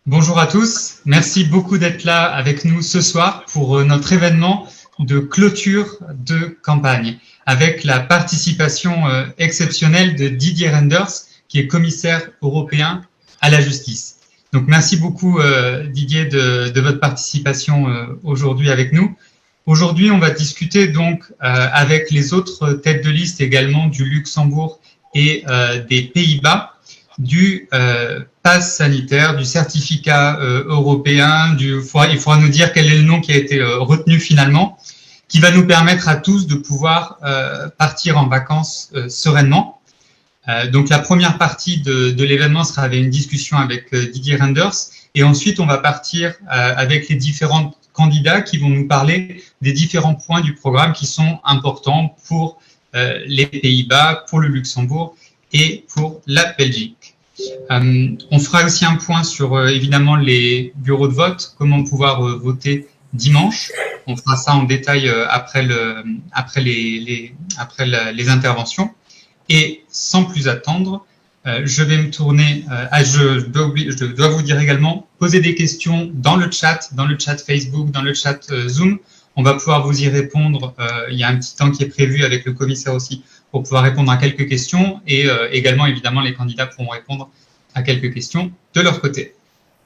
Bonjour à tous, merci beaucoup d'être là avec nous ce soir pour notre événement de clôture de campagne avec la participation exceptionnelle de Didier Reynders qui est commissaire européen à la justice. Donc merci beaucoup Didier de votre participation aujourd'hui avec nous. Aujourd'hui on va discuter donc avec les autres têtes de liste également du Luxembourg et des Pays-Bas du pass sanitaire, du certificat européen, il faudra nous dire quel est le nom qui a été retenu finalement, qui va nous permettre à tous de pouvoir partir en vacances sereinement. Donc la première partie de l'événement sera avec une discussion avec Didier Reynders, et ensuite on va partir avec les différents candidats qui vont nous parler des différents points du programme qui sont importants pour les Pays-Bas, pour le Luxembourg et pour la Belgique. On fera aussi un point sur évidemment les bureaux de vote, comment pouvoir voter dimanche. On fera ça en détail après les interventions. Et sans plus attendre, je vais me tourner. Je dois vous dire également, poser des questions dans le chat Facebook, dans le chat Zoom. On va pouvoir vous y répondre. Il y a un petit temps qui est prévu avec le commissaire aussi pour pouvoir répondre à quelques questions, et également évidemment les candidats pourront répondre à quelques questions de leur côté.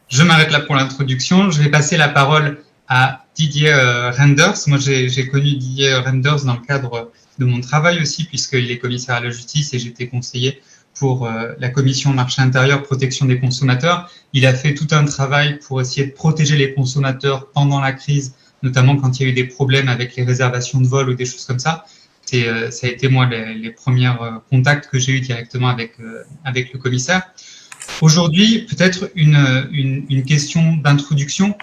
Je m'arrête là pour l'introduction. Je vais passer la parole à Didier Reynders. Moi, j'ai connu Didier Reynders dans le cadre de mon travail aussi, puisqu'il est commissaire à la justice et j'étais conseiller pour la commission marché intérieur, protection des consommateurs. Il a fait tout un travail pour essayer de protéger les consommateurs pendant la crise, notamment quand il y a eu des problèmes avec les réservations de vol ou des choses comme ça. Ça a été moi les premiers contacts que j'ai eu directement avec le commissaire. Aujourd'hui, peut-être une question d'introduction.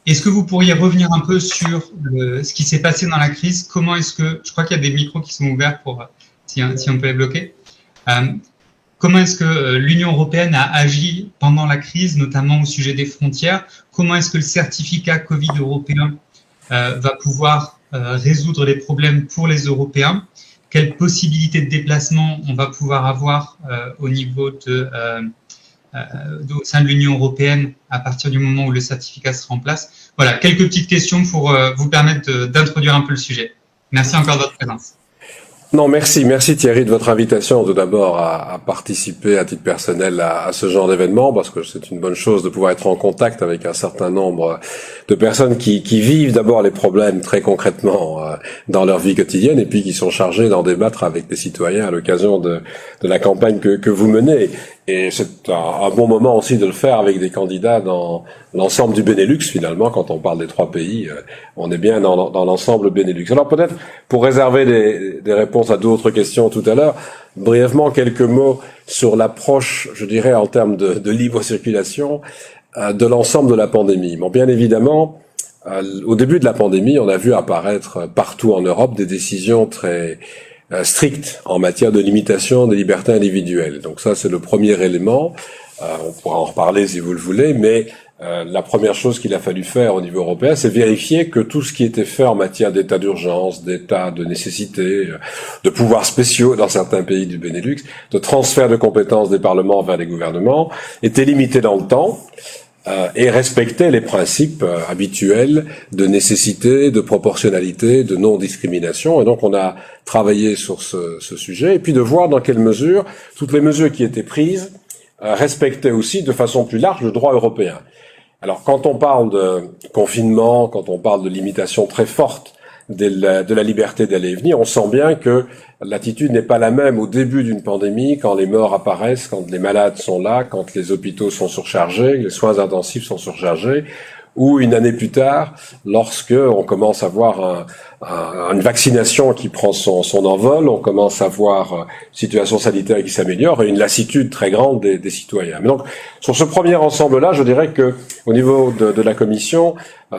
Est-ce que vous pourriez revenir un peu sur ce qui s'est passé dans la crise? Comment est-ce que, je crois qu'il y a des micros qui sont ouverts pour si on peut les bloquer. Comment est-ce que l'Union européenne a agi pendant la crise, notamment au sujet des frontières? Comment est-ce que le certificat Covid européen va pouvoir résoudre les problèmes pour les Européens? Quelles possibilités de déplacement on va pouvoir avoir au niveau au sein de l'Union européenne à partir du moment où le certificat sera en place? Voilà, quelques petites questions pour vous permettre d'introduire un peu le sujet. Merci encore de votre présence. Non, merci Thierry de votre invitation tout d'abord à participer à titre personnel à ce genre d'événement, parce que c'est une bonne chose de pouvoir être en contact avec un certain nombre de personnes qui vivent d'abord les problèmes très concrètement dans leur vie quotidienne, et puis qui sont chargées d'en débattre avec les citoyens à l'occasion de la campagne que vous menez. Et c'est un bon moment aussi de le faire avec des candidats dans l'ensemble du Benelux, finalement. Quand on parle des trois pays, on est bien dans l'ensemble Benelux. Alors peut-être, pour réserver des réponses à d'autres questions tout à l'heure, brièvement quelques mots sur l'approche, je dirais, en termes de libre circulation de l'ensemble de la pandémie. Bon, bien évidemment, au début de la pandémie, on a vu apparaître partout en Europe des décisions très strictes en matière de limitation des libertés individuelles. Donc ça, c'est le premier élément. On pourra en reparler si vous le voulez, mais la première chose qu'il a fallu faire au niveau européen, c'est vérifier que tout ce qui était fait en matière d'état d'urgence, d'état de nécessité, de pouvoirs spéciaux dans certains pays du Benelux, de transfert de compétences des parlements vers les gouvernements, était limité dans le temps et respectait les principes habituels de nécessité, de proportionnalité, de non-discrimination. Et donc on a travaillé sur ce sujet, et puis de voir dans quelle mesure toutes les mesures qui étaient prises respectaient aussi de façon plus large le droit européen. Alors quand on parle de confinement, quand on parle de limitation très forte de la liberté d'aller et venir, on sent bien que l'attitude n'est pas la même au début d'une pandémie, quand les morts apparaissent, quand les malades sont là, quand les hôpitaux sont surchargés, les soins intensifs sont surchargés, ou une année plus tard, lorsque on commence à voir une vaccination qui prend son envol, on commence à voir une situation sanitaire qui s'améliore et une lassitude très grande des citoyens. Mais donc, sur ce premier ensemble-là, je dirais que au niveau de la Commission,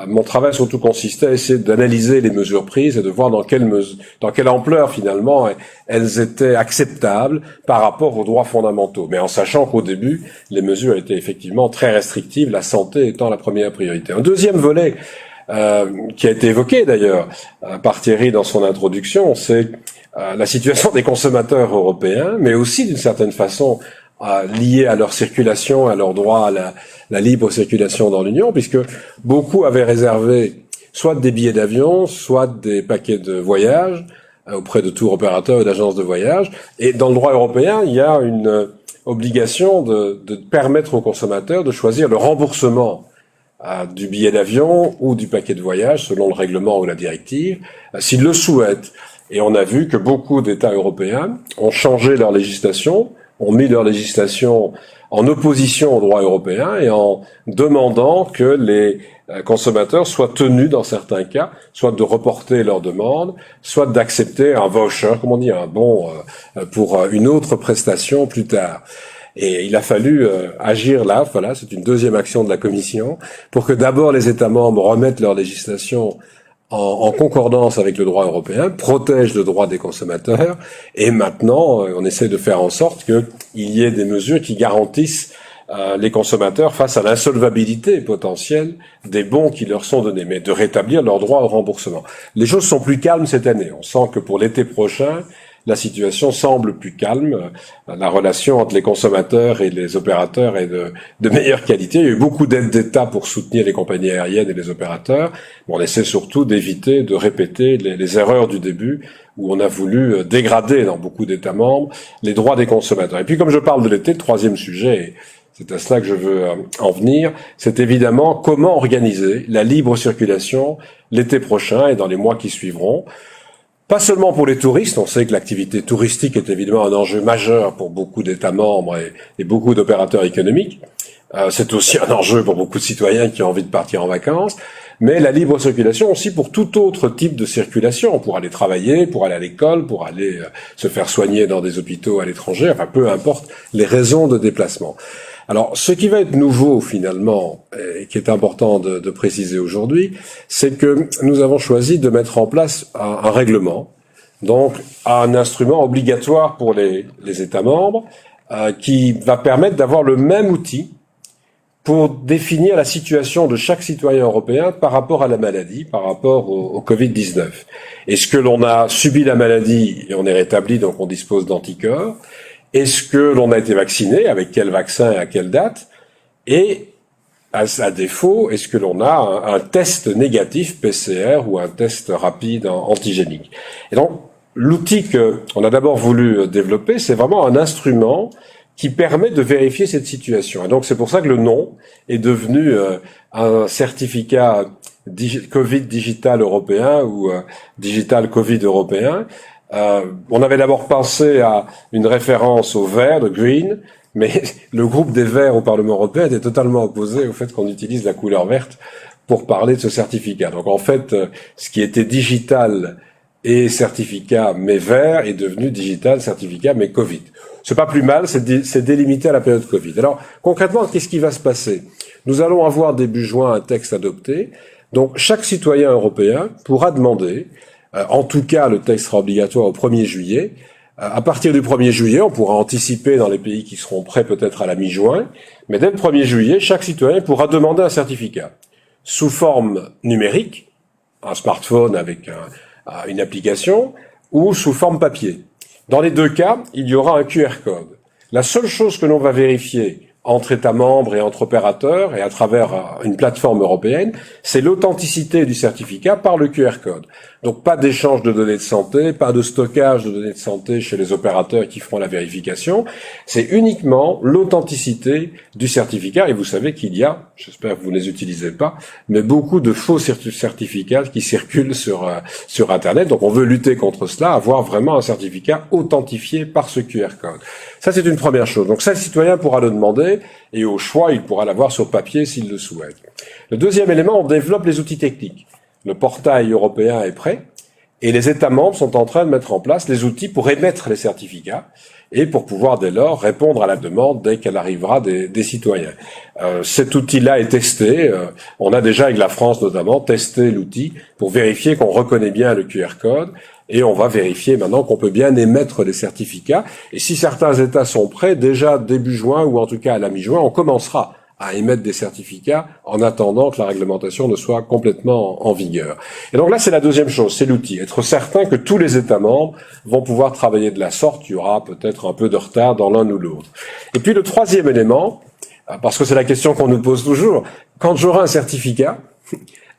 mon travail surtout consistait à essayer d'analyser les mesures prises et de voir dans quelle ampleur finalement elles étaient acceptables par rapport aux droits fondamentaux. Mais en sachant qu'au début, les mesures étaient effectivement très restrictives, la santé étant la première priorité. Un deuxième volet qui a été évoqué d'ailleurs par Thierry dans son introduction, c'est la situation des consommateurs européens, mais aussi d'une certaine façon liées à leur circulation, à leur droit à la libre circulation dans l'Union, puisque beaucoup avaient réservé soit des billets d'avion, soit des paquets de voyage auprès de tour opérateurs et d'agences de voyage. Et dans le droit européen, il y a une obligation de permettre aux consommateurs de choisir le remboursement du billet d'avion ou du paquet de voyage, selon le règlement ou la directive, s'ils le souhaitent. Et on a vu que beaucoup d'États européens ont changé leur législation, ont mis leur législation en opposition au droit européen et en demandant que les consommateurs soient tenus, dans certains cas, soit de reporter leur demande, soit d'accepter un voucher, comme on dit, un bon pour une autre prestation plus tard. Et il a fallu agir là, voilà, c'est une deuxième action de la Commission, pour que d'abord les États membres remettent leur législation en concordance avec le droit européen, protègent le droit des consommateurs, et maintenant on essaie de faire en sorte qu'il y ait des mesures qui garantissent les consommateurs face à l'insolvabilité potentielle des bons qui leur sont donnés, mais de rétablir leur droit au remboursement. Les choses sont plus calmes cette année. On sent que pour l'été prochain, la situation semble plus calme. La relation entre les consommateurs et les opérateurs est de meilleure qualité. Il y a eu beaucoup d'aides d'État pour soutenir les compagnies aériennes et les opérateurs. On essaie surtout d'éviter de répéter les erreurs du début où on a voulu dégrader dans beaucoup d'États membres les droits des consommateurs. Et puis comme je parle de l'été, le troisième sujet, et c'est à cela que je veux en venir, c'est évidemment comment organiser la libre circulation l'été prochain et dans les mois qui suivront. Pas seulement pour les touristes, on sait que l'activité touristique est évidemment un enjeu majeur pour beaucoup d'États membres et beaucoup d'opérateurs économiques. C'est aussi un enjeu pour beaucoup de citoyens qui ont envie de partir en vacances, mais la libre circulation aussi pour tout autre type de circulation, pour aller travailler, pour aller à l'école, pour aller se faire soigner dans des hôpitaux à l'étranger, enfin peu importe les raisons de déplacement. Alors, ce qui va être nouveau finalement, et qui est important de préciser aujourd'hui, c'est que nous avons choisi de mettre en place un règlement, donc un instrument obligatoire pour les États membres, qui va permettre d'avoir le même outil pour définir la situation de chaque citoyen européen par rapport à la maladie, par rapport au Covid-19. Est-ce que l'on a subi la maladie et on est rétabli, donc on dispose d'anticorps? Est-ce que l'on a été vacciné? Avec quel vaccin et à quelle date? Et, à défaut, est-ce que l'on a un test négatif PCR ou un test rapide antigénique? Et donc, l'outil qu'on a d'abord voulu développer, c'est vraiment un instrument qui permet de vérifier cette situation. Et donc, c'est pour ça que le nom est devenu un certificat Covid digital européen ou digital Covid européen. On avait d'abord pensé à une référence au vert, de green, mais le groupe des Verts au Parlement européen était totalement opposé au fait qu'on utilise la couleur verte pour parler de ce certificat. Donc en fait, ce qui était digital et certificat mais vert est devenu digital, certificat mais Covid. C'est pas plus mal, c'est délimité à la période Covid. Alors concrètement, qu'est-ce qui va se passer? Nous allons avoir début juin un texte adopté. Donc chaque citoyen européen pourra demander, en tout cas le texte sera obligatoire au 1er juillet, à partir du 1er juillet, on pourra anticiper dans les pays qui seront prêts peut-être à la mi-juin, mais dès le 1er juillet, chaque citoyen pourra demander un certificat sous forme numérique, un smartphone avec une application, ou sous forme papier. Dans les deux cas, il y aura un QR code. La seule chose que l'on va vérifier entre États membres et entre opérateurs et à travers une plateforme européenne, c'est l'authenticité du certificat par le QR code. Donc pas d'échange de données de santé, pas de stockage de données de santé chez les opérateurs qui feront la vérification. C'est uniquement l'authenticité du certificat. Et vous savez qu'il y a, j'espère que vous ne les utilisez pas, mais beaucoup de faux certificats qui circulent sur Internet. Donc on veut lutter contre cela, avoir vraiment un certificat authentifié par ce QR code. Ça, c'est une première chose. Donc ça, le citoyen pourra le demander et au choix, il pourra l'avoir sur papier s'il le souhaite. Le deuxième élément, on développe les outils techniques. Le portail européen est prêt et les États membres sont en train de mettre en place les outils pour émettre les certificats et pour pouvoir dès lors répondre à la demande dès qu'elle arrivera des citoyens. Cet outil-là est testé. On a déjà, avec la France notamment, testé l'outil pour vérifier qu'on reconnaît bien le QR code. Et on va vérifier maintenant qu'on peut bien émettre les certificats. Et si certains États sont prêts, déjà début juin ou en tout cas à la mi-juin, on commencera à émettre des certificats en attendant que la réglementation ne soit complètement en vigueur. Et donc là, c'est la deuxième chose, c'est l'outil. Être certain que tous les États membres vont pouvoir travailler de la sorte. Il y aura peut-être un peu de retard dans l'un ou l'autre. Et puis le troisième élément, parce que c'est la question qu'on nous pose toujours, quand j'aurai un certificat,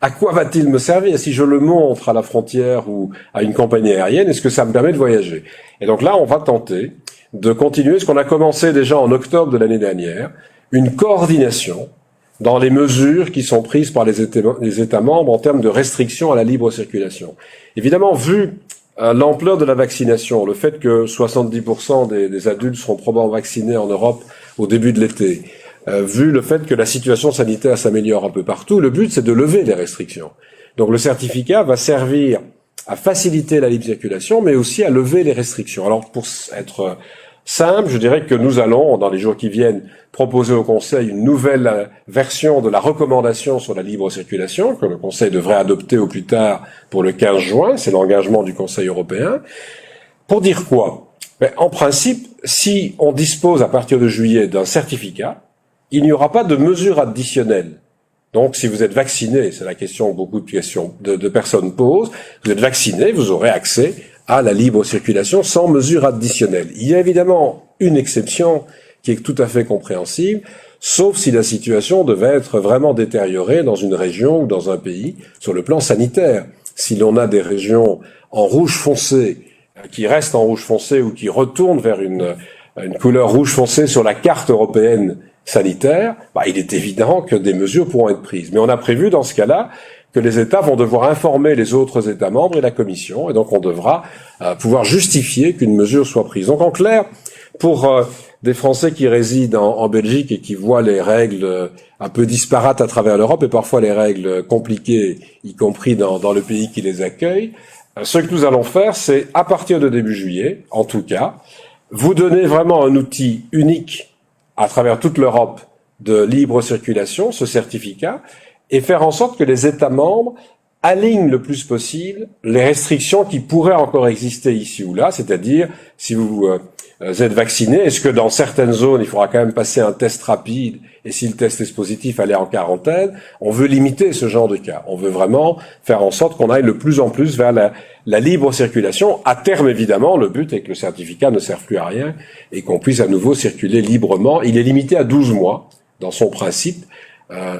à quoi va-t-il me servir si je le montre à la frontière ou à une compagnie aérienne? Est-ce que ça me permet de voyager? Et donc là, on va tenter de continuer ce qu'on a commencé déjà en octobre de l'année dernière, une coordination dans les mesures qui sont prises par les États membres en termes de restrictions à la libre circulation. Évidemment, vu l'ampleur de la vaccination, le fait que 70% des adultes seront probablement vaccinés en Europe au début de l'été, vu le fait que la situation sanitaire s'améliore un peu partout, le but c'est de lever les restrictions. Donc le certificat va servir à faciliter la libre circulation, mais aussi à lever les restrictions. Alors pour être simple, je dirais que nous allons, dans les jours qui viennent, proposer au Conseil une nouvelle version de la recommandation sur la libre circulation, que le Conseil devrait adopter au plus tard pour le 15 juin, c'est l'engagement du Conseil européen. Pour dire quoi? En principe, si on dispose à partir de juillet d'un certificat, il n'y aura pas de mesures additionnelles. Donc, si vous êtes vacciné, c'est la question que beaucoup de personnes posent, vous êtes vacciné, vous aurez accès à la libre circulation sans mesures additionnelles. Il y a évidemment une exception qui est tout à fait compréhensible, sauf si la situation devait être vraiment détériorée dans une région ou dans un pays sur le plan sanitaire. Si l'on a des régions en rouge foncé, qui restent en rouge foncé ou qui retournent vers une couleur rouge foncé sur la carte européenne sanitaire, il est évident que des mesures pourront être prises. Mais on a prévu dans ce cas-là que les États vont devoir informer les autres États membres et la Commission, et donc on devra pouvoir justifier qu'une mesure soit prise. Donc en clair, pour des Français qui résident en Belgique et qui voient les règles un peu disparates à travers l'Europe et parfois les règles compliquées, y compris dans le pays qui les accueille, ce que nous allons faire, c'est à partir de début juillet, en tout cas, vous donner vraiment un outil unique à travers toute l'Europe de libre circulation, ce certificat, et faire en sorte que les États membres alignent le plus possible les restrictions qui pourraient encore exister ici ou là, c'est-à-dire si vous êtes vacciné, est-ce que dans certaines zones il faudra quand même passer un test rapide et si le test est positif, aller en quarantaine? On veut limiter ce genre de cas. On veut vraiment faire en sorte qu'on aille de plus en plus vers la libre circulation. À terme, évidemment, le but est que le certificat ne serve plus à rien et qu'on puisse à nouveau circuler librement. Il est limité à 12 mois dans son principe.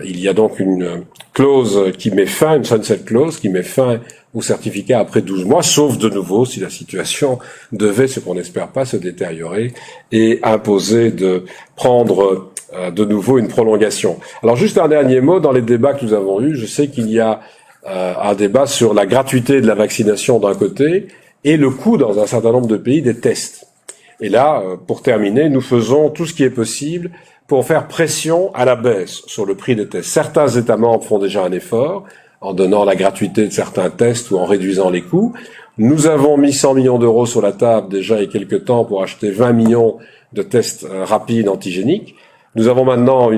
Il y a donc une clause qui met fin, une sunset clause qui met fin au certificat après 12 mois, sauf de nouveau si la situation devait, ce qu'on n'espère pas, se détériorer et imposer de prendre de nouveau une prolongation. Alors juste un dernier mot, dans les débats que nous avons eus, je sais qu'il y a un débat sur la gratuité de la vaccination d'un côté et le coût dans un certain nombre de pays des tests. Et là, pour terminer, nous faisons tout ce qui est possible pour faire pression à la baisse sur le prix des tests. Certains États membres font déjà un effort en donnant la gratuité de certains tests ou en réduisant les coûts. Nous avons mis 100 millions d'euros sur la table déjà il y a quelque temps pour acheter 20 millions de tests rapides antigéniques. Nous avons maintenant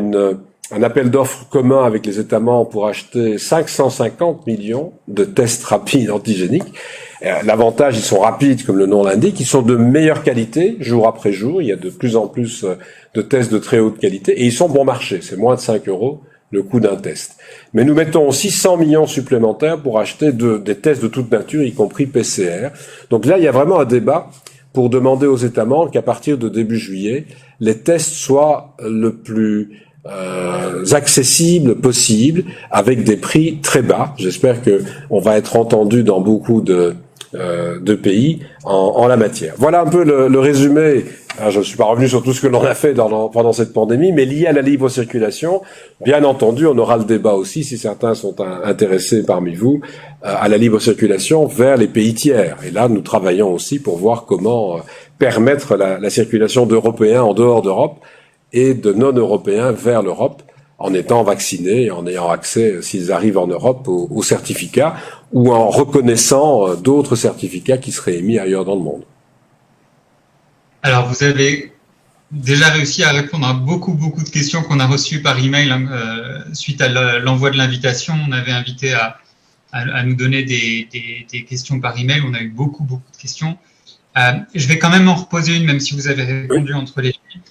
un appel d'offres commun avec les États membres pour acheter 550 millions de tests rapides antigéniques. L'avantage, ils sont rapides, comme le nom l'indique, ils sont de meilleure qualité, jour après jour. Il y a de plus en plus de tests de très haute qualité et ils sont bon marché. C'est moins de 5 € le coût d'un test. Mais nous mettons aussi 100 millions supplémentaires pour acheter des tests de toute nature, y compris PCR. Donc là, il y a vraiment un débat pour demander aux États membres qu'à partir de début juillet, les tests soient le plus accessible possible, avec des prix très bas. J'espère que on va être entendu dans beaucoup de pays en la matière. Voilà un peu le résumé. Je ne suis pas revenu sur tout ce que l'on a fait pendant cette pandémie, mais lié à la libre circulation, bien entendu, on aura le débat aussi, si certains sont intéressés parmi vous, à la libre circulation vers les pays tiers. Et là, nous travaillons aussi pour voir comment permettre la circulation d'Européens en dehors d'Europe et de non-Européens vers l'Europe en étant vaccinés et en ayant accès, s'ils arrivent en Europe, aux certificats ou en reconnaissant d'autres certificats qui seraient émis ailleurs dans le monde. Alors, vous avez déjà réussi à répondre à beaucoup de questions qu'on a reçues par email suite à l'envoi de l'invitation. On avait invité à nous donner des questions par email. On a eu beaucoup de questions. Je vais quand même en reposer une, même si vous avez répondu entre les filles.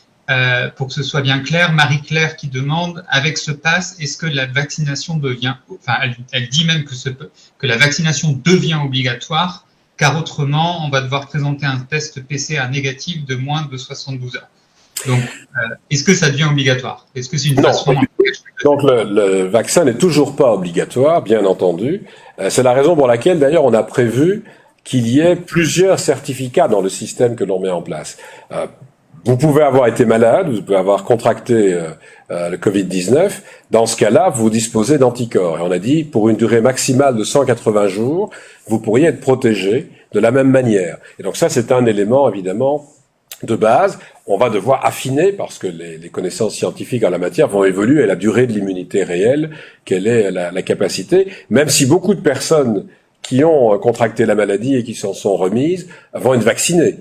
pour que ce soit bien clair, Marie-Claire qui demande, avec ce pass, est-ce que la vaccination devient, enfin, elle dit même que la vaccination devient obligatoire, car autrement, on va devoir présenter un test PCR négatif de moins de 72 heures. Donc, est-ce que ça devient obligatoire? Est-ce que c'est une façon... Donc, le vaccin n'est toujours pas obligatoire, bien entendu. C'est la raison pour laquelle, d'ailleurs, on a prévu qu'il y ait plusieurs certificats dans le système que l'on met en place. Vous pouvez avoir été malade, vous pouvez avoir contracté le Covid-19. Dans ce cas-là, vous disposez d'anticorps. Et on a dit, pour une durée maximale de 180 jours, vous pourriez être protégé de la même manière. Et donc ça, c'est un élément, évidemment, de base. On va devoir affiner, parce que les connaissances scientifiques en la matière vont évoluer, et la durée de l'immunité réelle, quelle est la capacité, même si beaucoup de personnes qui ont contracté la maladie et qui s'en sont remises vont être vaccinées.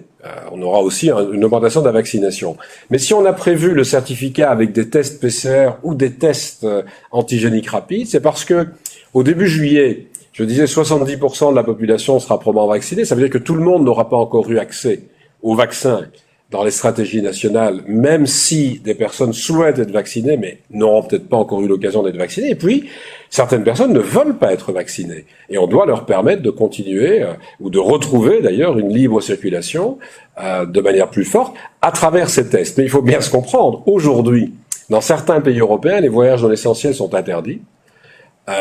On aura aussi une augmentation de la vaccination. Mais si on a prévu le certificat avec des tests PCR ou des tests antigéniques rapides, c'est parce que au début juillet, je disais 70% de la population sera probablement vaccinée. Ça veut dire que tout le monde n'aura pas encore eu accès au vaccin dans les stratégies nationales, même si des personnes souhaitent être vaccinées, mais n'auront peut-être pas encore eu l'occasion d'être vaccinées. Et puis, certaines personnes ne veulent pas être vaccinées. Et on doit leur permettre de continuer, ou de retrouver d'ailleurs une libre circulation de manière plus forte à travers ces tests. Mais il faut bien se comprendre, aujourd'hui, dans certains pays européens, les voyages non essentiels sont interdits.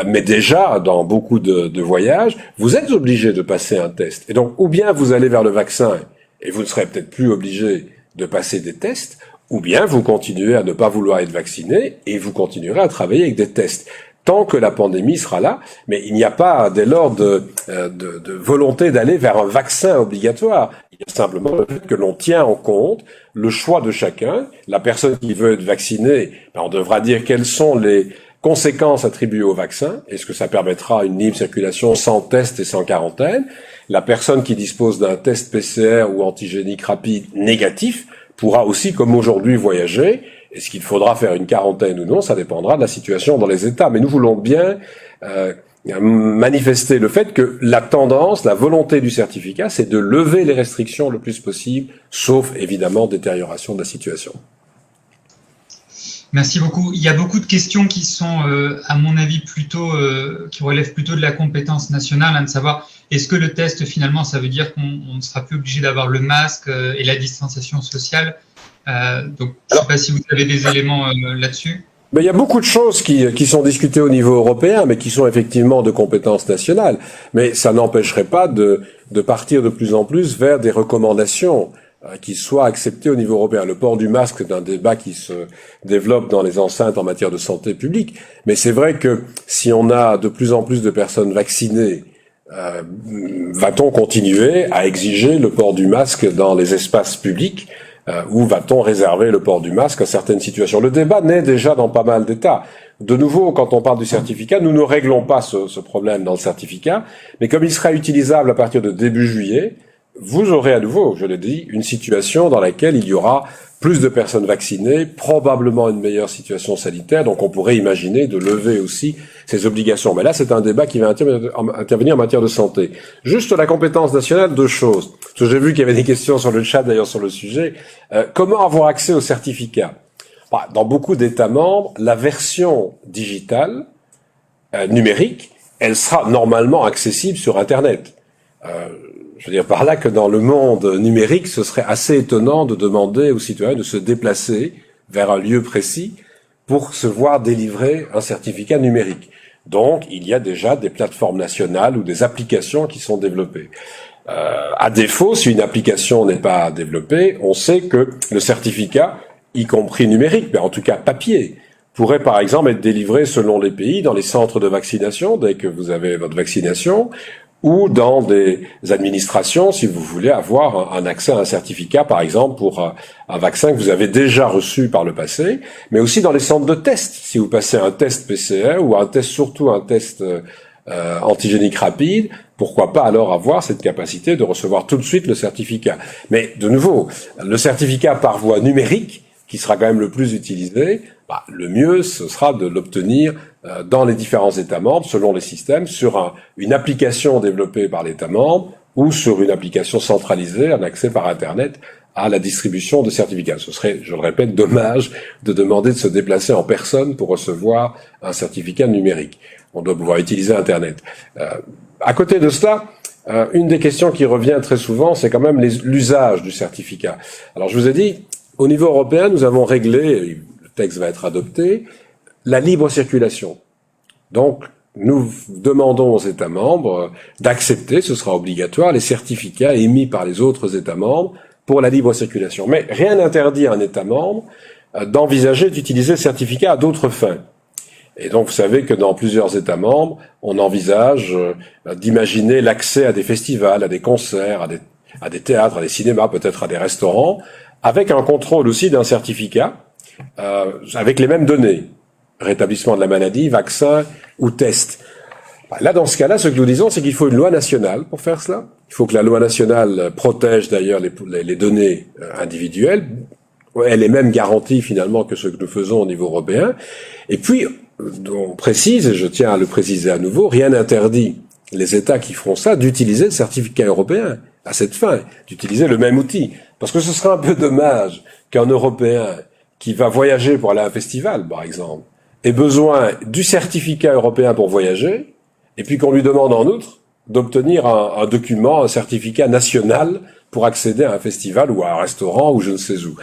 Mais déjà, dans beaucoup de voyages, vous êtes obligé de passer un test. Et donc, ou bien vous allez vers le vaccin, et vous ne serez peut-être plus obligé de passer des tests, ou bien vous continuez à ne pas vouloir être vacciné et vous continuerez à travailler avec des tests. Tant que la pandémie sera là, mais il n'y a pas dès lors de volonté d'aller vers un vaccin obligatoire. Il y a simplement le fait que l'on tient en compte le choix de chacun. La personne qui veut être vaccinée, on devra dire quelles sont les conséquences attribuées au vaccin. Est-ce que ça permettra une libre circulation sans test et sans quarantaine? La personne qui dispose d'un test PCR ou antigénique rapide négatif pourra aussi, comme aujourd'hui, voyager. Est-ce qu'il faudra faire une quarantaine ou non? Ça dépendra de la situation dans les États. Mais nous voulons bien manifester le fait que la tendance, la volonté du certificat, c'est de lever les restrictions le plus possible, sauf évidemment détérioration de la situation. Merci beaucoup. Il y a beaucoup de questions qui sont, à mon avis, plutôt qui relèvent plutôt de la compétence nationale, de savoir est-ce que le test, finalement, ça veut dire qu'on ne sera plus obligé d'avoir le masque et la distanciation sociale. Donc, je ne sais pas si vous avez des éléments là-dessus. Mais il y a beaucoup de choses qui sont discutées au niveau européen, mais qui sont effectivement de compétence nationale. Mais ça n'empêcherait pas de partir de plus en plus vers des recommandations qui soient acceptées au niveau européen. Le port du masque, c'est un débat qui se développe dans les enceintes en matière de santé publique. Mais c'est vrai que si on a de plus en plus de personnes vaccinées, va-t-on continuer à exiger le port du masque dans les espaces publics ou va-t-on réserver le port du masque à certaines situations? Le débat naît déjà dans pas mal d'États. De nouveau, quand on parle du certificat, nous ne réglons pas ce problème dans le certificat, mais comme il sera utilisable à partir de début juillet, vous aurez à nouveau, je l'ai dit, une situation dans laquelle il y aura plus de personnes vaccinées, probablement une meilleure situation sanitaire, donc on pourrait imaginer de lever aussi ces obligations. Mais là, c'est un débat qui va intervenir en matière de santé. Juste la compétence nationale, deux choses. Parce que j'ai vu qu'il y avait des questions sur le chat, d'ailleurs, sur le sujet. Comment avoir accès au certificat? Dans beaucoup d'États membres, la version digitale, numérique, elle sera normalement accessible sur Internet. Je veux dire par là que dans le monde numérique, ce serait assez étonnant de demander aux citoyens de se déplacer vers un lieu précis pour se voir délivrer un certificat numérique. Donc, il y a déjà des plateformes nationales ou des applications qui sont développées. À défaut, si une application n'est pas développée, on sait que le certificat, y compris numérique, mais en tout cas papier, pourrait par exemple être délivré selon les pays dans les centres de vaccination dès que vous avez votre vaccination, ou dans des administrations, si vous voulez avoir un accès à un certificat, par exemple, pour un vaccin que vous avez déjà reçu par le passé, mais aussi dans les centres de tests. Si vous passez un test PCR ou surtout un test antigénique rapide, pourquoi pas alors avoir cette capacité de recevoir tout de suite le certificat. Mais de nouveau, le certificat par voie numérique, qui sera quand même le plus utilisé, le mieux, ce sera de l'obtenir dans les différents États membres, selon les systèmes, sur une application développée par l'État membre ou sur une application centralisée, un accès par Internet à la distribution de certificats. Ce serait, je le répète, dommage de demander de se déplacer en personne pour recevoir un certificat numérique. On doit pouvoir utiliser Internet. À côté de cela, une des questions qui revient très souvent, c'est quand même l'usage du certificat. Alors je vous ai dit, au niveau européen, nous avons réglé, le texte va être adopté, la libre circulation. Donc, nous demandons aux États membres d'accepter, ce sera obligatoire, les certificats émis par les autres États membres pour la libre circulation. Mais rien n'interdit à un État membre d'envisager d'utiliser le certificat à d'autres fins. Et donc, vous savez que dans plusieurs États membres, on envisage d'imaginer l'accès à des festivals, à des concerts, à des théâtres, à des cinémas, peut-être à des restaurants, avec un contrôle aussi d'un certificat, avec les mêmes données. Rétablissement de la maladie, vaccin ou test. Là, dans ce cas-là, ce que nous disons, c'est qu'il faut une loi nationale pour faire cela. Il faut que la loi nationale protège d'ailleurs les données individuelles. Elle est même garantie finalement que ce que nous faisons au niveau européen. Et puis, on précise, et je tiens à le préciser à nouveau, rien n'interdit les États qui feront ça d'utiliser le certificat européen à cette fin, d'utiliser le même outil. Parce que ce serait un peu dommage qu'un Européen qui va voyager pour aller à un festival, par exemple, ait besoin du certificat européen pour voyager, et puis qu'on lui demande en outre d'obtenir un document, un certificat national pour accéder à un festival ou à un restaurant ou je ne sais où.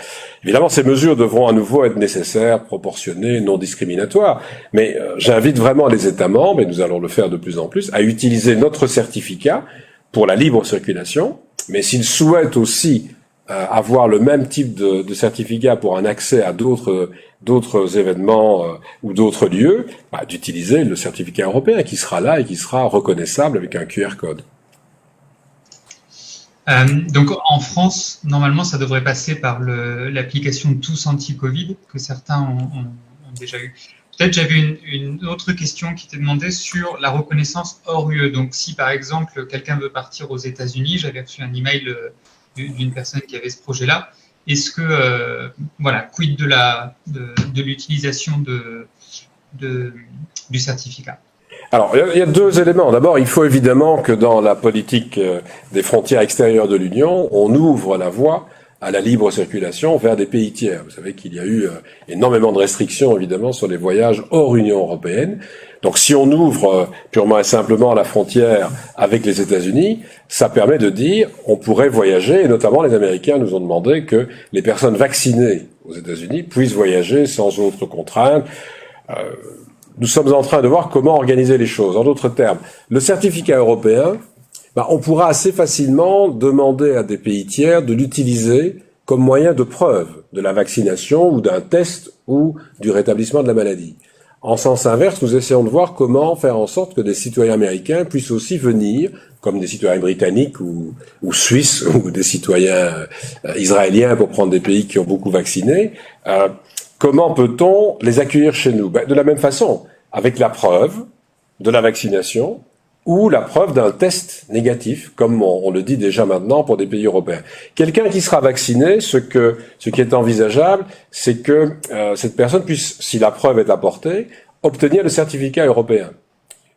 Évidemment, ces mesures devront à nouveau être nécessaires, proportionnées, non discriminatoires, mais j'invite vraiment les États membres, et nous allons le faire de plus en plus, à utiliser notre certificat pour la libre circulation, mais s'ils souhaitent aussi avoir le même type de certificat pour un accès à d'autres événements ou d'autres lieux, d'utiliser le certificat européen qui sera là et qui sera reconnaissable avec un QR code. Donc en France, normalement, ça devrait passer par l'application Tous Anti-Covid que certains ont déjà eu. Peut-être j'avais une autre question qui était demandée sur la reconnaissance hors UE. Donc si par exemple quelqu'un veut partir aux États-Unis, j'avais reçu un email d'une personne qui avait ce projet-là. Est-ce que, quid de l'utilisation du certificat? Alors, il y a deux éléments. D'abord, il faut évidemment que dans la politique des frontières extérieures de l'Union, on ouvre la voie à la libre circulation vers des pays tiers. Vous savez qu'il y a eu énormément de restrictions, évidemment, sur les voyages hors Union européenne. Donc, si on ouvre purement et simplement la frontière avec les États-Unis, ça permet de dire on pourrait voyager, et notamment les Américains nous ont demandé que les personnes vaccinées aux États-Unis puissent voyager sans autre contrainte. Nous sommes en train de voir comment organiser les choses. En d'autres termes, le certificat européen, on pourra assez facilement demander à des pays tiers de l'utiliser comme moyen de preuve de la vaccination ou d'un test ou du rétablissement de la maladie. En sens inverse, nous essayons de voir comment faire en sorte que des citoyens américains puissent aussi venir, comme des citoyens britanniques ou suisses ou des citoyens israéliens pour prendre des pays qui ont beaucoup vacciné. Comment peut-on les accueillir chez nous? De la même façon, avec la preuve de la vaccination ou la preuve d'un test négatif, comme on le dit déjà maintenant pour des pays européens. Quelqu'un qui sera vacciné, ce qui est envisageable, c'est que cette personne puisse, si la preuve est apportée, obtenir le certificat européen.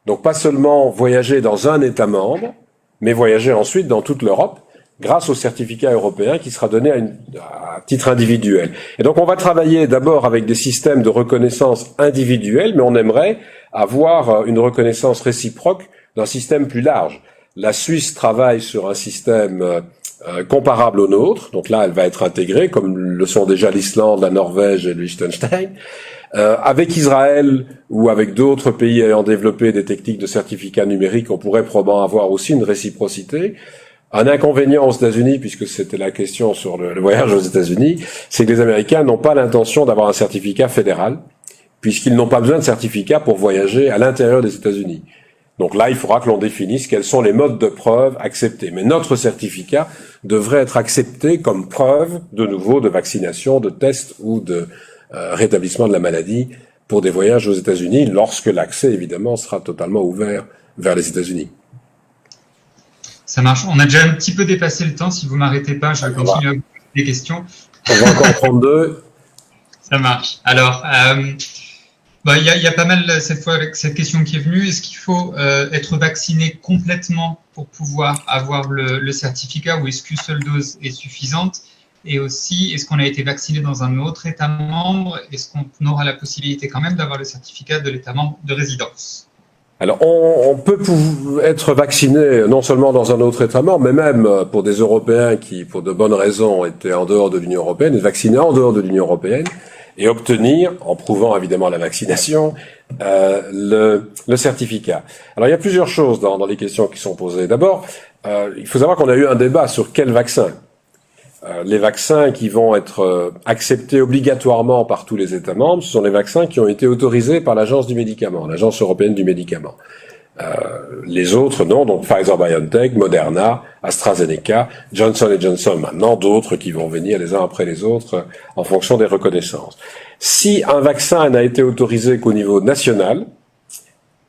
Donc pas seulement voyager dans un État membre, mais voyager ensuite dans toute l'Europe, grâce au certificat européen qui sera donné à titre individuel. Et donc on va travailler d'abord avec des systèmes de reconnaissance individuelle, mais on aimerait avoir une reconnaissance réciproque d'un système plus large. La Suisse travaille sur un système comparable au nôtre, donc là elle va être intégrée, comme le sont déjà l'Islande, la Norvège et le Liechtenstein. Avec Israël ou avec d'autres pays ayant développé des techniques de certificat numérique, on pourrait probablement avoir aussi une réciprocité. Un inconvénient aux États-Unis, puisque c'était la question sur le voyage aux États-Unis, c'est que les Américains n'ont pas l'intention d'avoir un certificat fédéral, puisqu'ils n'ont pas besoin de certificat pour voyager à l'intérieur des États-Unis. Donc là, il faudra que l'on définisse quels sont les modes de preuve acceptés. Mais notre certificat devrait être accepté comme preuve, de nouveau, de vaccination, de test ou de rétablissement de la maladie pour des voyages aux États-Unis, lorsque l'accès, évidemment, sera totalement ouvert vers les États-Unis. Ça marche. On a déjà un petit peu dépassé le temps. Si vous m'arrêtez pas, je vais continuer à vous poser des questions. On va encore prendre deux. Ça marche. Alors, il y a pas mal cette fois avec cette question qui est venue. Est-ce qu'il faut être vacciné complètement pour pouvoir avoir le certificat ou est-ce qu'une seule dose est suffisante? Et aussi, est-ce qu'on a été vacciné dans un autre État membre? Est-ce qu'on aura la possibilité quand même d'avoir le certificat de l'État membre de résidence? Alors, on peut être vacciné non seulement dans un autre État membre, mais même pour des Européens qui, pour de bonnes raisons, étaient en dehors de l'Union européenne, être vaccinés en dehors de l'Union européenne et obtenir, en prouvant évidemment la vaccination, le certificat. Alors, il y a plusieurs choses dans les questions qui sont posées. D'abord, il faut savoir qu'on a eu un débat sur quel vaccin. Les vaccins qui vont être acceptés obligatoirement par tous les États membres, ce sont les vaccins qui ont été autorisés par l'Agence du médicament, l'Agence européenne du médicament. Les autres, non, donc Pfizer-BioNTech, Moderna, AstraZeneca, Johnson & Johnson maintenant, d'autres qui vont venir les uns après les autres en fonction des reconnaissances. Si un vaccin n'a été autorisé qu'au niveau national,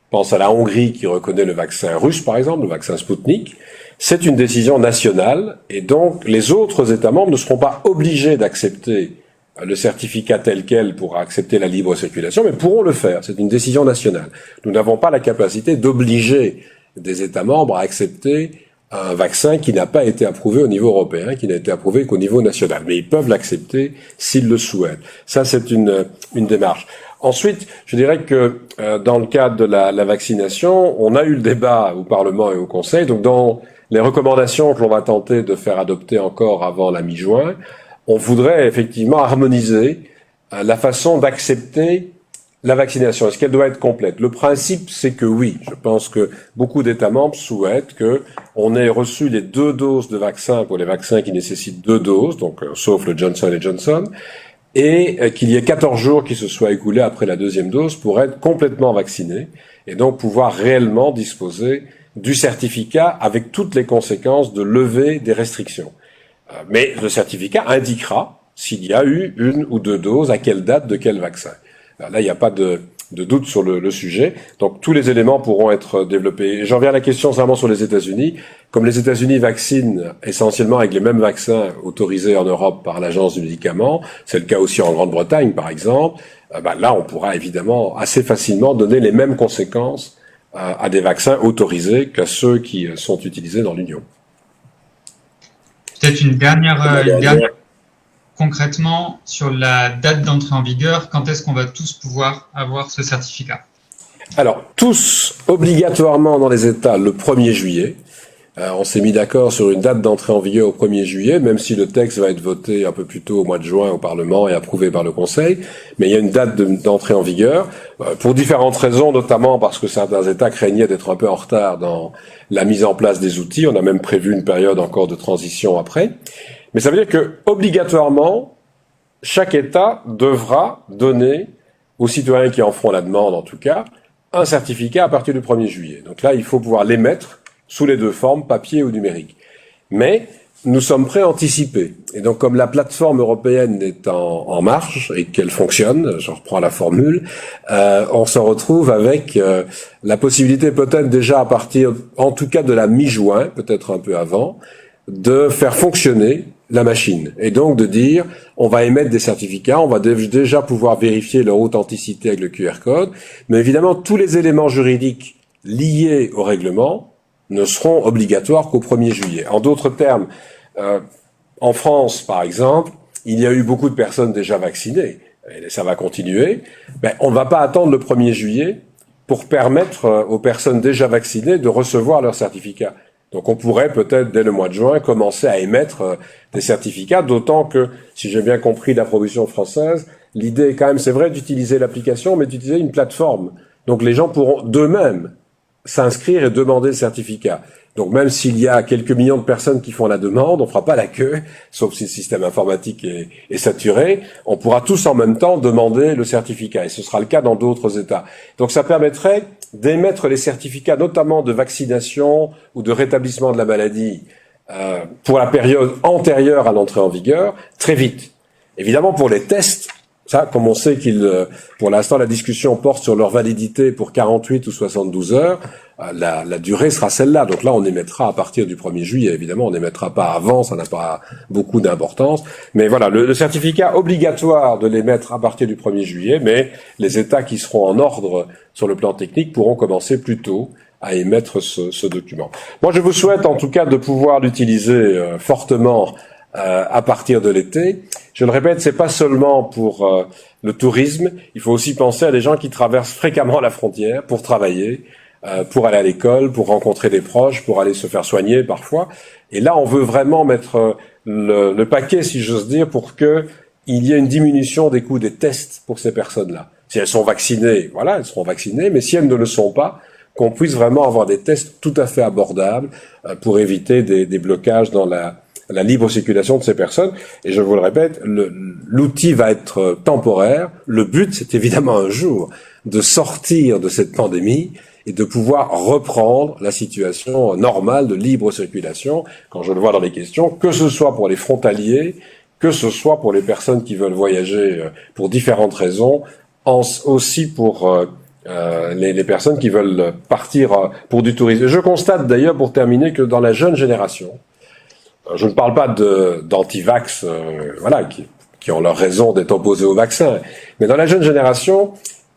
pense à la Hongrie qui reconnaît le vaccin russe par exemple, le vaccin Sputnik, c'est une décision nationale et donc les autres États membres ne seront pas obligés d'accepter le certificat tel quel pour accepter la libre circulation, mais pourront le faire. C'est une décision nationale. Nous n'avons pas la capacité d'obliger des États membres à accepter un vaccin qui n'a pas été approuvé au niveau européen, qui n'a été approuvé qu'au niveau national. Mais ils peuvent l'accepter s'ils le souhaitent. Ça, c'est une démarche. Ensuite, je dirais que dans le cadre de la vaccination, on a eu le débat au Parlement et au Conseil. Donc, dans les recommandations que l'on va tenter de faire adopter encore avant la mi-juin, on voudrait effectivement harmoniser la façon d'accepter la vaccination. Est-ce qu'elle doit être complète? Le principe, c'est que oui. Je pense que beaucoup d'États membres souhaitent que on ait reçu les 2 doses de vaccin pour les vaccins qui nécessitent 2 doses, donc sauf le Johnson & Johnson, et qu'il y ait 14 jours qui se soient écoulés après la 2e dose pour être complètement vacciné et donc pouvoir réellement disposer du certificat avec toutes les conséquences de levée des restrictions. Mais le certificat indiquera s'il y a eu 1 ou 2 doses, à quelle date, de quel vaccin. Là, il n'y a pas de doute sur le sujet. Donc, tous les éléments pourront être développés. Et j'en viens à la question vraiment sur les États-Unis. Comme les États-Unis vaccinent essentiellement avec les mêmes vaccins autorisés en Europe par l'Agence du médicament, c'est le cas aussi en Grande-Bretagne, par exemple, là, on pourra évidemment assez facilement donner les mêmes conséquences à des vaccins autorisés qu'à ceux qui sont utilisés dans l'Union. Peut-être une dernière concrètement sur la date d'entrée en vigueur. Quand est-ce qu'on va tous pouvoir avoir ce certificat? Alors, tous obligatoirement dans les États le 1er juillet. On s'est mis d'accord sur une date d'entrée en vigueur au 1er juillet, même si le texte va être voté un peu plus tôt au mois de juin au Parlement et approuvé par le Conseil. Mais il y a une date d'entrée en vigueur, pour différentes raisons, notamment parce que certains États craignaient d'être un peu en retard dans la mise en place des outils. On a même prévu une période encore de transition après. Mais ça veut dire que, obligatoirement, chaque État devra donner aux citoyens qui en feront la demande, en tout cas, un certificat à partir du 1er juillet. Donc là, il faut pouvoir l'émettre sous les 2 formes, papier ou numérique. Mais nous sommes prêts à anticiper. Et donc, comme la plateforme européenne est en marche et qu'elle fonctionne, je reprends la formule, on se retrouve avec la possibilité peut-être déjà à partir, en tout cas de la mi-juin, peut-être un peu avant, de faire fonctionner la machine. Et donc de dire, on va émettre des certificats, on va déjà pouvoir vérifier leur authenticité avec le QR code, mais évidemment, tous les éléments juridiques liés au règlement ne seront obligatoires qu'au 1er juillet. En d'autres termes, en France, par exemple, il y a eu beaucoup de personnes déjà vaccinées, et ça va continuer. On ne va pas attendre le 1er juillet pour permettre aux personnes déjà vaccinées de recevoir leur certificat. Donc on pourrait peut-être, dès le mois de juin, commencer à émettre des certificats, d'autant que, si j'ai bien compris la proposition française, l'idée est quand même, c'est vrai, d'utiliser l'application, mais d'utiliser une plateforme. Donc les gens pourront d'eux-mêmes s'inscrire et demander le certificat. Donc même s'il y a quelques millions de personnes qui font la demande, on fera pas la queue, sauf si le système informatique est saturé, on pourra tous en même temps demander le certificat, et ce sera le cas dans d'autres États. Donc ça permettrait d'émettre les certificats, notamment de vaccination ou de rétablissement de la maladie, pour la période antérieure à l'entrée en vigueur, très vite. Évidemment, pour les tests, ça, comme on sait pour l'instant, la discussion porte sur leur validité pour 48 ou 72 heures, la durée sera celle-là. Donc là, on émettra à partir du 1er juillet. Évidemment, on n'émettra pas avant, ça n'a pas beaucoup d'importance. Mais voilà, le certificat obligatoire de l'émettre à partir du 1er juillet, mais les États qui seront en ordre sur le plan technique pourront commencer plus tôt à émettre ce document. Moi, je vous souhaite en tout cas de pouvoir l'utiliser fortement à partir de l'été. Je le répète, c'est pas seulement pour le tourisme. Il faut aussi penser à des gens qui traversent fréquemment la frontière pour travailler, pour aller à l'école, pour rencontrer des proches, pour aller se faire soigner parfois. Et là, on veut vraiment mettre le paquet, si j'ose dire, pour que il y ait une diminution des coûts des tests pour ces personnes-là. Si elles sont vaccinées, voilà, elles seront vaccinées, mais si elles ne le sont pas, qu'on puisse vraiment avoir des tests tout à fait abordables pour éviter des blocages dans la libre circulation de ces personnes. Et je vous le répète, l'outil va être temporaire. Le but, c'est évidemment un jour de sortir de cette pandémie et de pouvoir reprendre la situation normale de libre circulation, quand je le vois dans les questions, que ce soit pour les frontaliers, que ce soit pour les personnes qui veulent voyager pour différentes raisons, aussi pour les personnes qui veulent partir pour du tourisme. Je constate d'ailleurs, pour terminer, que dans la jeune génération, je ne parle pas d'anti-vax, voilà, qui ont leur raison d'être opposés au vaccin, mais dans la jeune génération,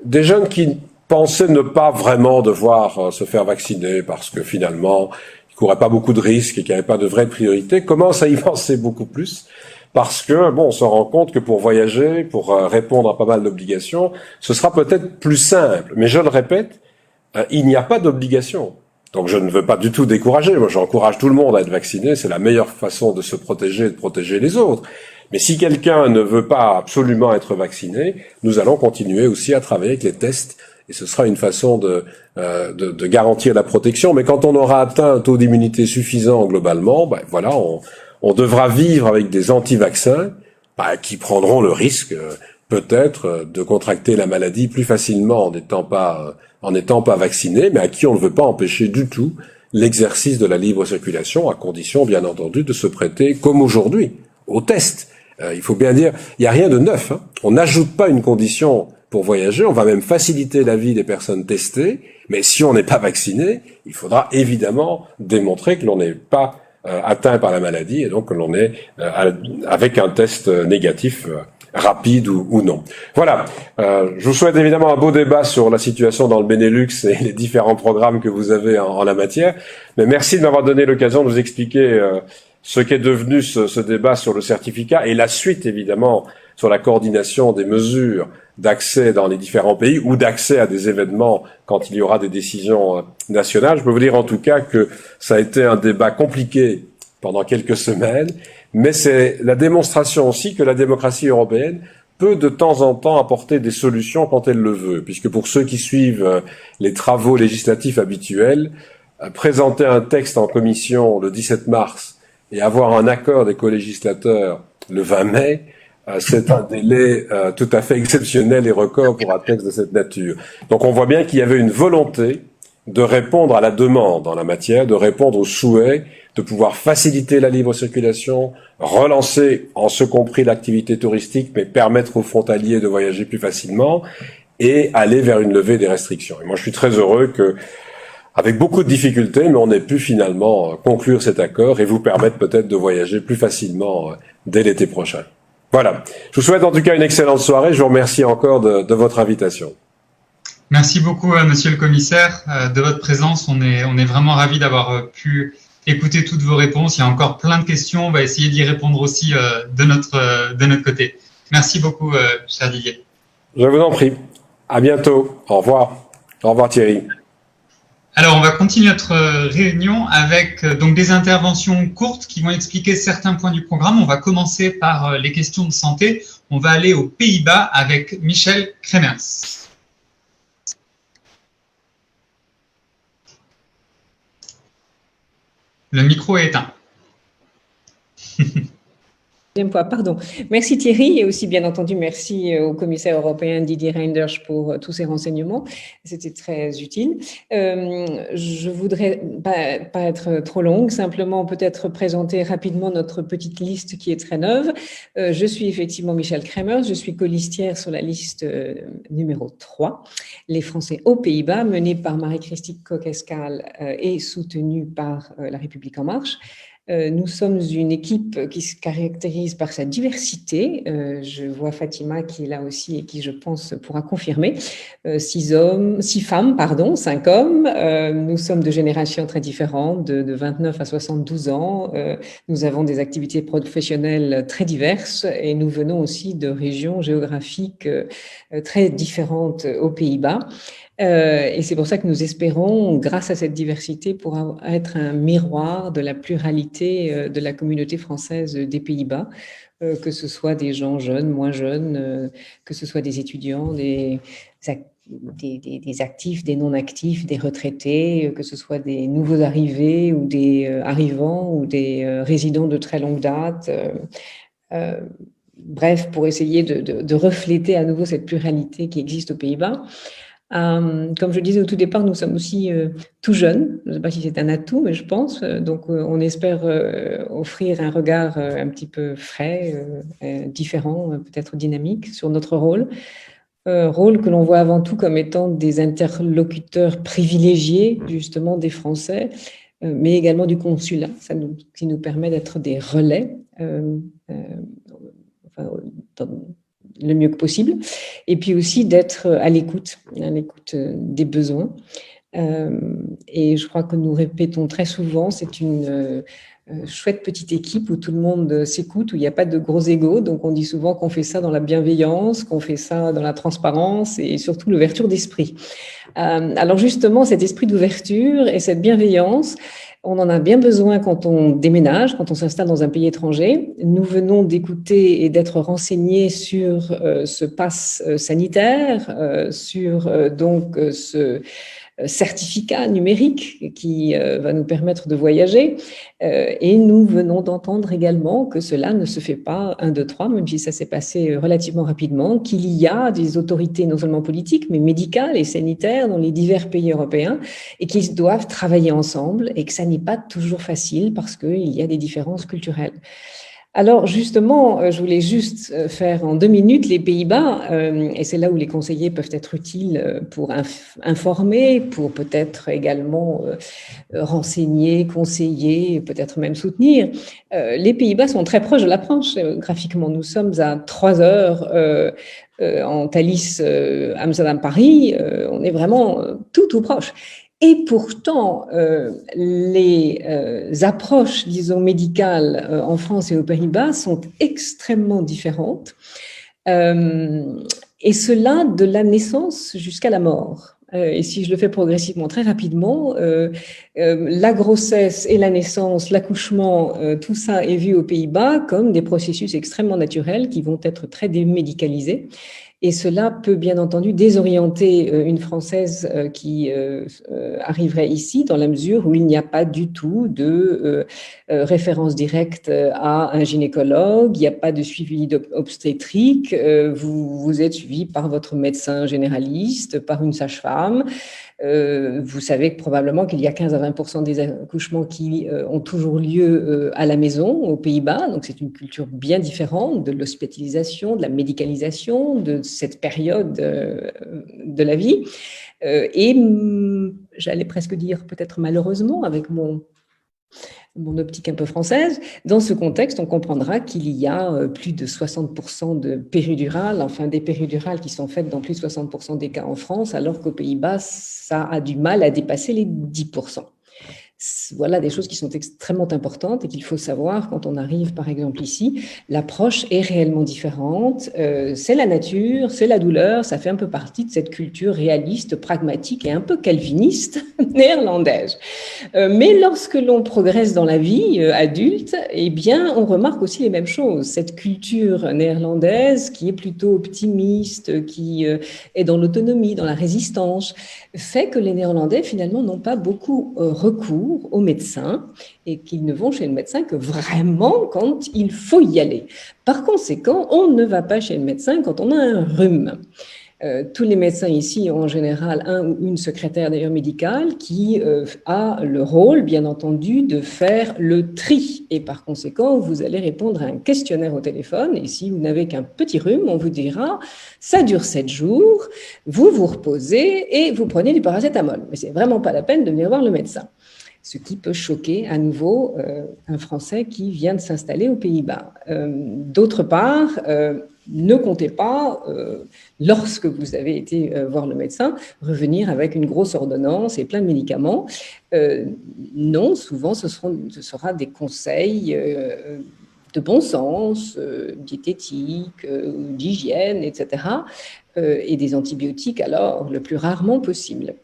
des jeunes qui pensaient ne pas vraiment devoir se faire vacciner parce que finalement, ils couraient pas beaucoup de risques et qu'il n'y avait pas de vraie priorité, commencent à y penser beaucoup plus. Parce que, bon, on se rend compte que pour voyager, pour répondre à pas mal d'obligations, ce sera peut-être plus simple. Mais je le répète, il n'y a pas d'obligation. Donc je ne veux pas du tout décourager. Moi, j'encourage tout le monde à être vacciné. C'est la meilleure façon de se protéger et de protéger les autres. Mais si quelqu'un ne veut pas absolument être vacciné, nous allons continuer aussi à travailler avec les tests. Et ce sera une façon de garantir la protection. Mais quand on aura atteint un taux d'immunité suffisant globalement, ben voilà, on devra vivre avec des anti-vaccins qui prendront le risque peut-être de contracter la maladie plus facilement en n'étant pas vaccinés, mais à qui on ne veut pas empêcher du tout l'exercice de la libre circulation, à condition bien entendu de se prêter, comme aujourd'hui, aux tests. Il faut bien dire, il n'y a rien de neuf. Hein. On n'ajoute pas une condition pour voyager, on va même faciliter la vie des personnes testées, mais si on n'est pas vacciné, il faudra évidemment démontrer que l'on n'est pas atteint par la maladie et donc que l'on est avec un test négatif rapide ou non. Voilà. Je vous souhaite évidemment un beau débat sur la situation dans le Benelux et les différents programmes que vous avez en la matière. Mais merci de m'avoir donné l'occasion de vous expliquer ce qu'est devenu ce débat sur le certificat et la suite évidemment sur la coordination des mesures d'accès dans les différents pays ou d'accès à des événements quand il y aura des décisions nationales. Je peux vous dire en tout cas que ça a été un débat compliqué pendant quelques semaines, mais c'est la démonstration aussi que la démocratie européenne peut de temps en temps apporter des solutions quand elle le veut, puisque pour ceux qui suivent les travaux législatifs habituels, présenter un texte en commission le 17 mars et avoir un accord des colégislateurs le 20 mai, c'est un délai tout à fait exceptionnel et record pour un texte de cette nature. Donc on voit bien qu'il y avait une volonté de répondre à la demande en la matière, de répondre au souhait de pouvoir faciliter la libre circulation, relancer en ce compris l'activité touristique, mais permettre aux frontaliers de voyager plus facilement et aller vers une levée des restrictions. Et moi je suis très heureux que, avec beaucoup de difficultés, mais on ait pu finalement conclure cet accord et vous permettre peut-être de voyager plus facilement dès l'été prochain. Voilà. Je vous souhaite en tout cas une excellente soirée. Je vous remercie encore de votre invitation. Merci beaucoup, monsieur le commissaire, de votre présence. On est vraiment ravis d'avoir pu écouter toutes vos réponses. Il y a encore plein de questions. On va essayer d'y répondre aussi de notre côté. Merci beaucoup, cher Didier. Je vous en prie. À bientôt. Au revoir. Au revoir, Thierry. Alors, on va continuer notre réunion avec donc des interventions courtes qui vont expliquer certains points du programme. On va commencer par les questions de santé. On va aller aux Pays-Bas avec Michel Kremers. Le micro est éteint. Pardon. Merci Thierry et aussi bien entendu merci au commissaire européen Didier Reynders pour tous ces renseignements. C'était très utile. Je voudrais pas être trop longue, simplement peut-être présenter rapidement notre petite liste qui est très neuve. Je suis effectivement Michel Kremers, je suis colistière sur la liste numéro 3, les Français aux Pays-Bas, menée par Marie-Christine Coquescal et soutenue par La République En Marche. Nous sommes une équipe qui se caractérise par sa diversité. Je vois Fatima qui est là aussi et qui, je pense, pourra confirmer. 6 femmes, 5 hommes. Nous sommes de générations très différentes, de 29 à 72 ans. Nous avons des activités professionnelles très diverses et nous venons aussi de régions géographiques très différentes aux Pays-Bas. Et c'est pour ça que nous espérons, grâce à cette diversité, pour être un miroir de la pluralité de la communauté française des Pays-Bas, que ce soit des gens jeunes, moins jeunes, que ce soit des étudiants, des actifs, des non-actifs, des retraités, que ce soit des nouveaux arrivés ou des arrivants ou des résidents de très longue date. Bref, pour essayer de refléter à nouveau cette pluralité qui existe aux Pays-Bas. Comme je disais au tout départ, nous sommes aussi tout jeunes. Je ne sais pas si c'est un atout, mais je pense. Donc, on espère offrir un regard un petit peu frais, différent, peut-être dynamique sur notre rôle. Rôle que l'on voit avant tout comme étant des interlocuteurs privilégiés, justement, des Français, mais également du consulat, qui nous permet d'être des relais. Le mieux que possible, et puis aussi d'être à l'écoute des besoins. Et je crois que nous répétons très souvent, c'est une chouette petite équipe où tout le monde s'écoute, où il n'y a pas de gros égos. Donc on dit souvent qu'on fait ça dans la bienveillance, qu'on fait ça dans la transparence et surtout l'ouverture d'esprit. Alors justement, cet esprit d'ouverture et cette bienveillance, on en a bien besoin quand on déménage, quand on s'installe dans un pays étranger. Nous venons d'écouter et d'être renseignés sur ce pass sanitaire, sur donc ce certificat numérique qui va nous permettre de voyager. Et nous venons d'entendre également que cela ne se fait pas 1, 2, 3, même si ça s'est passé relativement rapidement, qu'il y a des autorités non seulement politiques, mais médicales et sanitaires dans les divers pays européens et qu'ils doivent travailler ensemble et que ça n'est pas toujours facile parce qu'il y a des différences culturelles. Alors justement, je voulais juste faire en 2 minutes les Pays-Bas, et c'est là où les conseillers peuvent être utiles pour informer, pour peut-être également renseigner, conseiller, peut-être même soutenir. Les Pays-Bas sont très proches de la France graphiquement. Nous sommes à 3 heures en Thalys, Amsterdam, Paris. On est vraiment tout proche. Et pourtant, les approches, disons, médicales en France et aux Pays-Bas sont extrêmement différentes, et cela de la naissance jusqu'à la mort. Et si je le fais progressivement, très rapidement, la grossesse et la naissance, l'accouchement, tout ça est vu aux Pays-Bas comme des processus extrêmement naturels qui vont être très démédicalisés. Et cela peut bien entendu désorienter une Française qui arriverait ici dans la mesure où il n'y a pas du tout de référence directe à un gynécologue, il n'y a pas de suivi obstétrique, vous êtes suivi par votre médecin généraliste, par une sage-femme. Vous savez que probablement qu'il y a 15 à 20% des accouchements qui ont toujours lieu à la maison aux Pays-Bas, donc c'est une culture bien différente de l'hospitalisation, de la médicalisation, de cette période de la vie. Et j'allais presque dire peut-être malheureusement avec mon optique un peu française, dans ce contexte, on comprendra qu'il y a plus de 60% de péridurales, enfin des péridurales qui sont faites dans plus de 60% des cas en France, alors qu'aux Pays-Bas, ça a du mal à dépasser les 10%. Voilà des choses qui sont extrêmement importantes et qu'il faut savoir quand on arrive, par exemple, ici. L'approche est réellement différente. C'est la nature, c'est la douleur. Ça fait un peu partie de cette culture réaliste, pragmatique et un peu calviniste néerlandaise. Mais lorsque l'on progresse dans la vie adulte, eh bien, on remarque aussi les mêmes choses. Cette culture néerlandaise qui est plutôt optimiste, qui est dans l'autonomie, dans la résistance, fait que les Néerlandais, finalement, n'ont pas beaucoup recours aux médecins et qu'ils ne vont chez le médecin que vraiment quand il faut y aller. Par conséquent, on ne va pas chez le médecin quand on a un rhume. Tous les médecins ici ont en général un ou une secrétaire d'ailleurs médicale qui a le rôle, bien entendu, de faire le tri. Et par conséquent, vous allez répondre à un questionnaire au téléphone et si vous n'avez qu'un petit rhume, on vous dira « ça dure 7 jours, vous vous reposez et vous prenez du paracétamol ». Mais c'est vraiment pas la peine de venir voir le médecin. ce qui peut choquer à nouveau un Français qui vient de s'installer aux Pays-Bas. D'autre part, ne comptez pas, lorsque vous avez été voir le médecin, revenir avec une grosse ordonnance et plein de médicaments. Non, souvent, ce sera des conseils de bon sens, diététique, d'hygiène, etc., et des antibiotiques alors le plus rarement possible.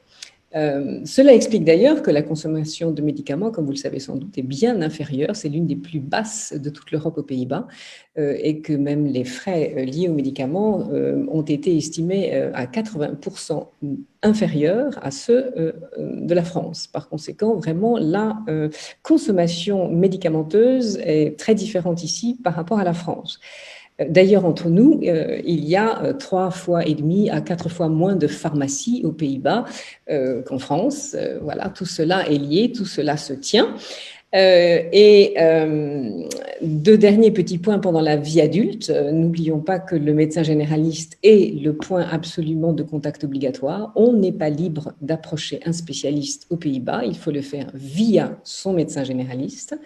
Cela explique d'ailleurs que la consommation de médicaments, comme vous le savez sans doute, est bien inférieure. C'est l'une des plus basses de toute l'Europe aux Pays-Bas et que même les frais liés aux médicaments ont été estimés à 80% inférieurs à ceux de la France. Par conséquent, vraiment, la consommation médicamenteuse est très différente ici par rapport à la France. D'ailleurs, entre nous, il y a 3,5 fois à 4 fois moins de pharmacies aux Pays-Bas qu'en France. Voilà, tout cela est lié, tout cela se tient. Deux derniers petits points pendant la vie adulte. N'oublions pas que le médecin généraliste est le point absolument de contact obligatoire. On n'est pas libre d'approcher un spécialiste aux Pays-Bas. Il faut le faire via son médecin généraliste.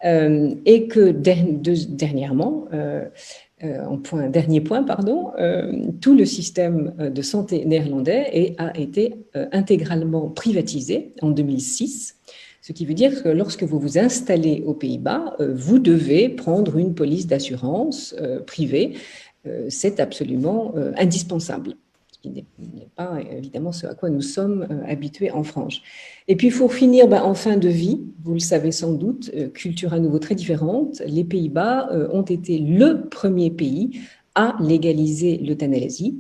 Et que dernièrement, dernier point, tout le système de santé néerlandais a été intégralement privatisé en 2006, ce qui veut dire que lorsque vous vous installez aux Pays-Bas, vous devez prendre une police d'assurance privée. C'est absolument indispensable, ce qui n'est pas évidemment ce à quoi nous sommes habitués en France. Et puis, pour finir, en fin de vie, vous le savez sans doute, culture à nouveau très différente, les Pays-Bas ont été le premier pays à légaliser l'euthanasie.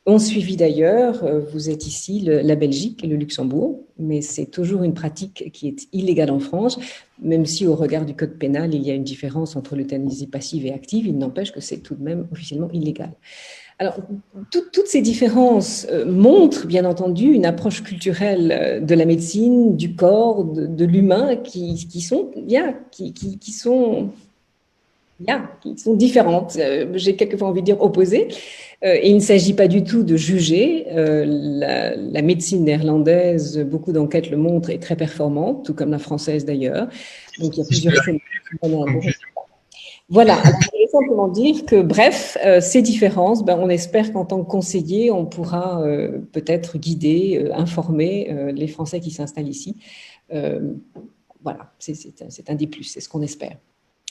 On suivit d'ailleurs, vous êtes ici, la Belgique et le Luxembourg, mais c'est toujours une pratique qui est illégale en France, même si au regard du code pénal, il y a une différence entre l'euthanasie passive et active, il n'empêche que c'est tout de même officiellement illégal. Alors, toutes ces différences montrent, bien entendu, une approche culturelle de la médecine, du corps, de l'humain, qui sont différentes. J'ai quelquefois envie de dire opposées. Et il ne s'agit pas du tout de juger. La médecine néerlandaise, beaucoup d'enquêtes le montrent, est très performante, tout comme la française d'ailleurs. Donc, il y a plusieurs choses. Voilà, alors je voulais simplement dire que, bref, ces différences, on espère qu'en tant que conseiller, on pourra peut-être guider, informer les Français qui s'installent ici. Voilà, c'est un des plus, c'est ce qu'on espère.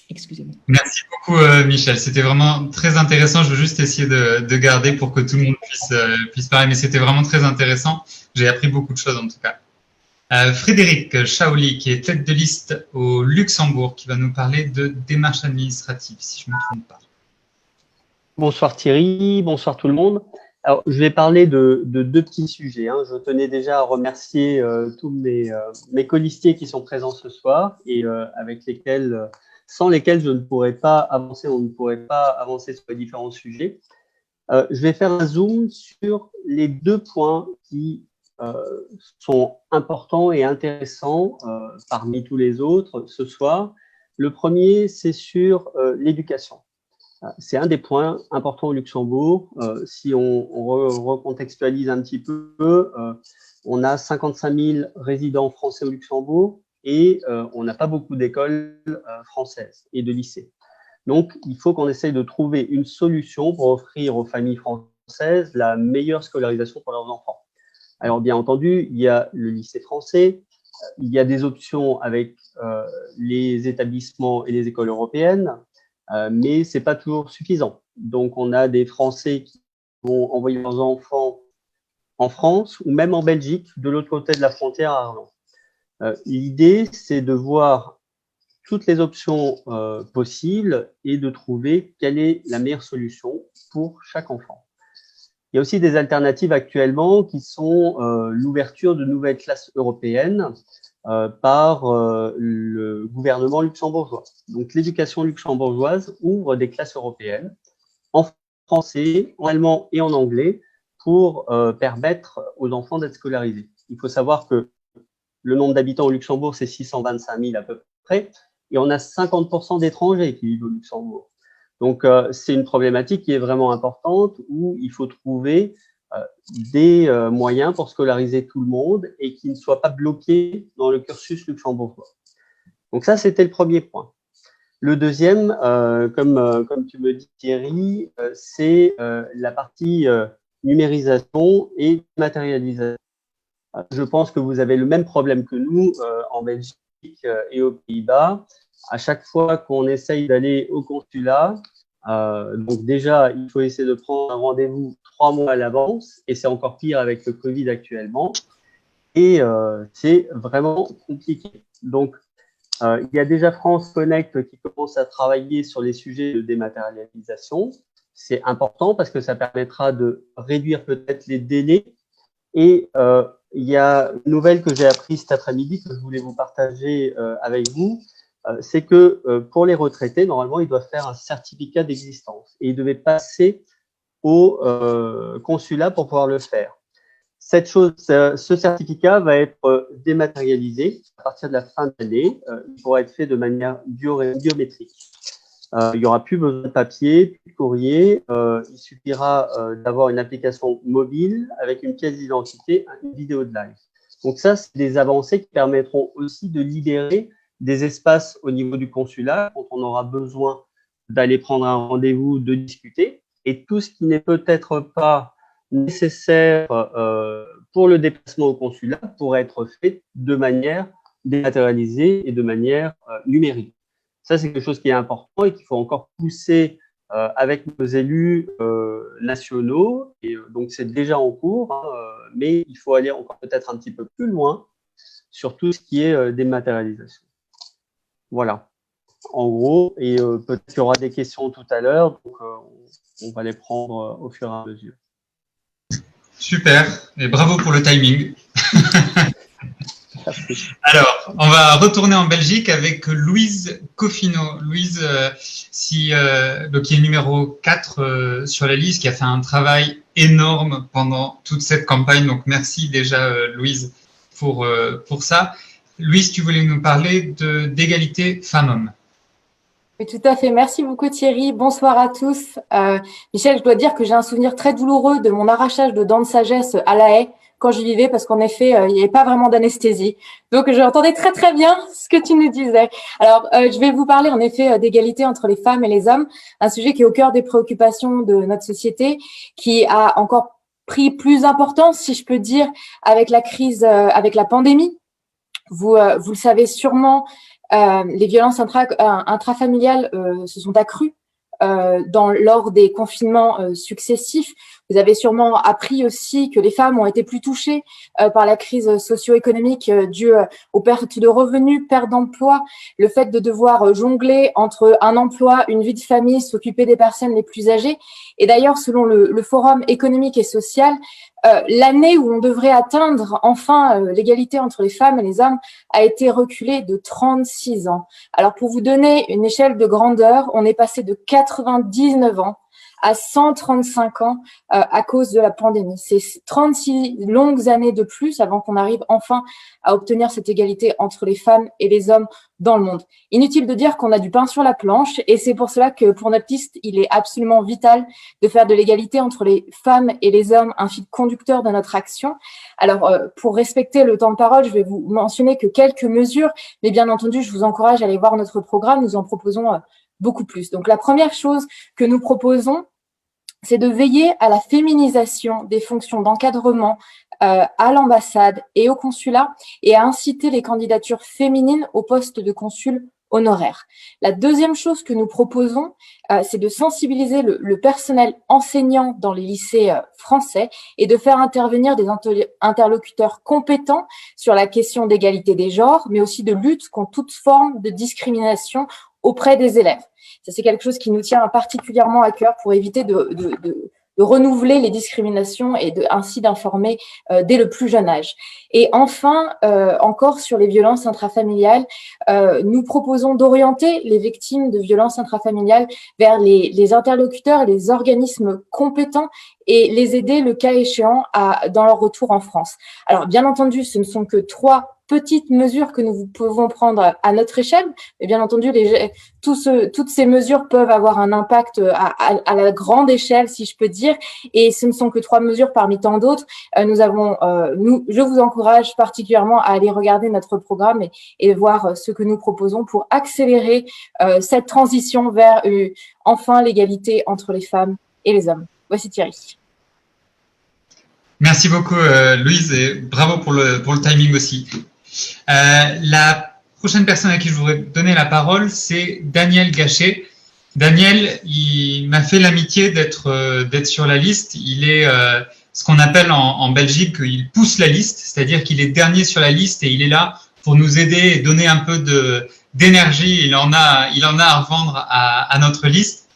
Excusez-moi. Merci beaucoup, Michel. C'était vraiment très intéressant. Je veux juste essayer de garder pour que tout le monde puisse parler, mais c'était vraiment très intéressant. J'ai appris beaucoup de choses en tout cas. Frédéric Chaoli, qui est tête de liste au Luxembourg, qui va nous parler de démarches administratives, si je ne me trompe pas. Bonsoir Thierry, bonsoir tout le monde. Alors, je vais parler de deux petits sujets. Je tenais déjà à remercier tous mes colistiers qui sont présents ce soir et sans lesquels je ne pourrais pas avancer, on ne pourrait pas avancer sur les différents sujets. Je vais faire un zoom sur les deux points qui sont importants et intéressants parmi tous les autres ce soir. Le premier, c'est sur l'éducation. C'est un des points importants au Luxembourg. Si on recontextualise un petit peu, on a 55 000 résidents français au Luxembourg et on n'a pas beaucoup d'écoles françaises et de lycées. Donc, il faut qu'on essaye de trouver une solution pour offrir aux familles françaises la meilleure scolarisation pour leurs enfants. Alors, bien entendu, il y a le lycée français, il y a des options avec les établissements et les écoles européennes, mais ce n'est pas toujours suffisant. Donc, on a des Français qui vont envoyer leurs enfants en France ou même en Belgique, de l'autre côté de la frontière à Arlon. L'idée, c'est de voir toutes les options possibles et de trouver quelle est la meilleure solution pour chaque enfant. Il y a aussi des alternatives actuellement qui sont l'ouverture de nouvelles classes européennes par le gouvernement luxembourgeois. Donc, l'éducation luxembourgeoise ouvre des classes européennes en français, en allemand et en anglais pour permettre aux enfants d'être scolarisés. Il faut savoir que le nombre d'habitants au Luxembourg, c'est 625 000 à peu près, et on a 50% d'étrangers qui vivent au Luxembourg. Donc, c'est une problématique qui est vraiment importante où il faut trouver des moyens pour scolariser tout le monde et qui ne soient pas bloqués dans le cursus luxembourgeois. Donc ça, c'était le premier point. Le deuxième, comme tu me dis Thierry, c'est la partie numérisation et matérialisation. Je pense que vous avez le même problème que nous en Belgique et aux Pays-Bas. À chaque fois qu'on essaye d'aller au consulat, donc déjà, il faut essayer de prendre un rendez-vous 3 mois à l'avance, et c'est encore pire avec le Covid actuellement. Et c'est vraiment compliqué. Donc, il y a déjà France Connect qui commence à travailler sur les sujets de dématérialisation. C'est important parce que ça permettra de réduire peut-être les délais. Et il y a une nouvelle que j'ai apprise cet après-midi que je voulais vous partager avec vous. C'est que pour les retraités, normalement, ils doivent faire un certificat d'existence et ils devaient passer au consulat pour pouvoir le faire. Ce certificat va être dématérialisé à partir de la fin de l'année. Il pourra être fait de manière biométrique. Il n'y aura plus besoin de papier, plus de courrier. Il suffira d'avoir une application mobile avec une pièce d'identité, une vidéo de live. Donc ça, c'est des avancées qui permettront aussi de libérer des espaces au niveau du consulat quand on aura besoin d'aller prendre un rendez-vous, de discuter. Et tout ce qui n'est peut-être pas nécessaire pour le déplacement au consulat pourrait être fait de manière dématérialisée et de manière numérique. Ça, c'est quelque chose qui est important et qu'il faut encore pousser avec nos élus nationaux. Et donc, c'est déjà en cours, hein, mais il faut aller encore peut-être un petit peu plus loin sur tout ce qui est dématérialisation. Voilà, en gros, et peut-être qu'il y aura des questions tout à l'heure, donc on va les prendre au fur et à mesure. Super, et bravo pour le timing. Alors, on va retourner en Belgique avec Louise Coffino. Louise, qui est numéro 4 sur la liste, qui a fait un travail énorme pendant toute cette campagne. Donc, merci déjà, Louise, pour ça. Louise, tu voulais nous parler d'égalité femmes-hommes. Oui, tout à fait. Merci beaucoup Thierry. Bonsoir à tous. Michel, je dois dire que j'ai un souvenir très douloureux de mon arrachage de dents de sagesse à La Haye quand j'y vivais, parce qu'en effet, il n'y avait pas vraiment d'anesthésie. Donc, j'entendais très très bien ce que tu nous disais. Alors, je vais vous parler en effet d'égalité entre les femmes et les hommes, un sujet qui est au cœur des préoccupations de notre société, qui a encore pris plus d'importance, si je peux dire, avec la crise, avec la pandémie. Vous le savez sûrement, les violences intrafamiliales se sont accrues lors des confinements successifs. Vous avez sûrement appris aussi que les femmes ont été plus touchées par la crise socio-économique due aux pertes de revenus, perte d'emploi, le fait de devoir jongler entre un emploi, une vie de famille, s'occuper des personnes les plus âgées. Et d'ailleurs, selon le Forum économique et social, l'année où on devrait atteindre enfin l'égalité entre les femmes et les hommes a été reculée de 36 ans. Alors, pour vous donner une échelle de grandeur, on est passé de 99 ans à 135 ans à cause de la pandémie. C'est 36 longues années de plus avant qu'on arrive enfin à obtenir cette égalité entre les femmes et les hommes dans le monde. Inutile de dire qu'on a du pain sur la planche, et c'est pour cela que pour notre liste, il est absolument vital de faire de l'égalité entre les femmes et les hommes un fil conducteur de notre action. Alors, pour respecter le temps de parole, je vais vous mentionner que quelques mesures, mais bien entendu, je vous encourage à aller voir notre programme, nous en proposons beaucoup plus. Donc, la première chose que nous proposons, c'est de veiller à la féminisation des fonctions d'encadrement à l'ambassade et au consulat, et à inciter les candidatures féminines au poste de consul honoraire. La deuxième chose que nous proposons, c'est de sensibiliser le personnel enseignant dans les lycées français et de faire intervenir des interlocuteurs compétents sur la question d'égalité des genres, mais aussi de lutte contre toute forme de discrimination auprès des élèves. Ça, c'est quelque chose qui nous tient particulièrement à cœur pour éviter de renouveler les discriminations et ainsi d'informer dès le plus jeune âge. Et enfin, encore sur les violences intrafamiliales, nous proposons d'orienter les victimes de violences intrafamiliales vers les interlocuteurs et les organismes compétents et les aider, le cas échéant, dans leur retour en France. Alors, bien entendu, ce ne sont que 3 petites mesures que nous pouvons prendre à notre échelle. Et bien entendu, toutes ces mesures peuvent avoir un impact à la grande échelle, si je peux dire. Et ce ne sont que 3 mesures parmi tant d'autres. Je vous encourage particulièrement à aller regarder notre programme et voir ce que nous proposons pour accélérer cette transition vers enfin l'égalité entre les femmes et les hommes. Voici Thierry. Merci beaucoup, Louise, et bravo pour le timing aussi. La prochaine personne à qui je voudrais donner la parole, c'est Daniel Gachet. Daniel, il m'a fait l'amitié d'être sur la liste. Il est ce qu'on appelle en Belgique, il pousse la liste, c'est-à-dire qu'il est dernier sur la liste et il est là pour nous aider et donner un peu d'énergie. Il en a à revendre à notre liste.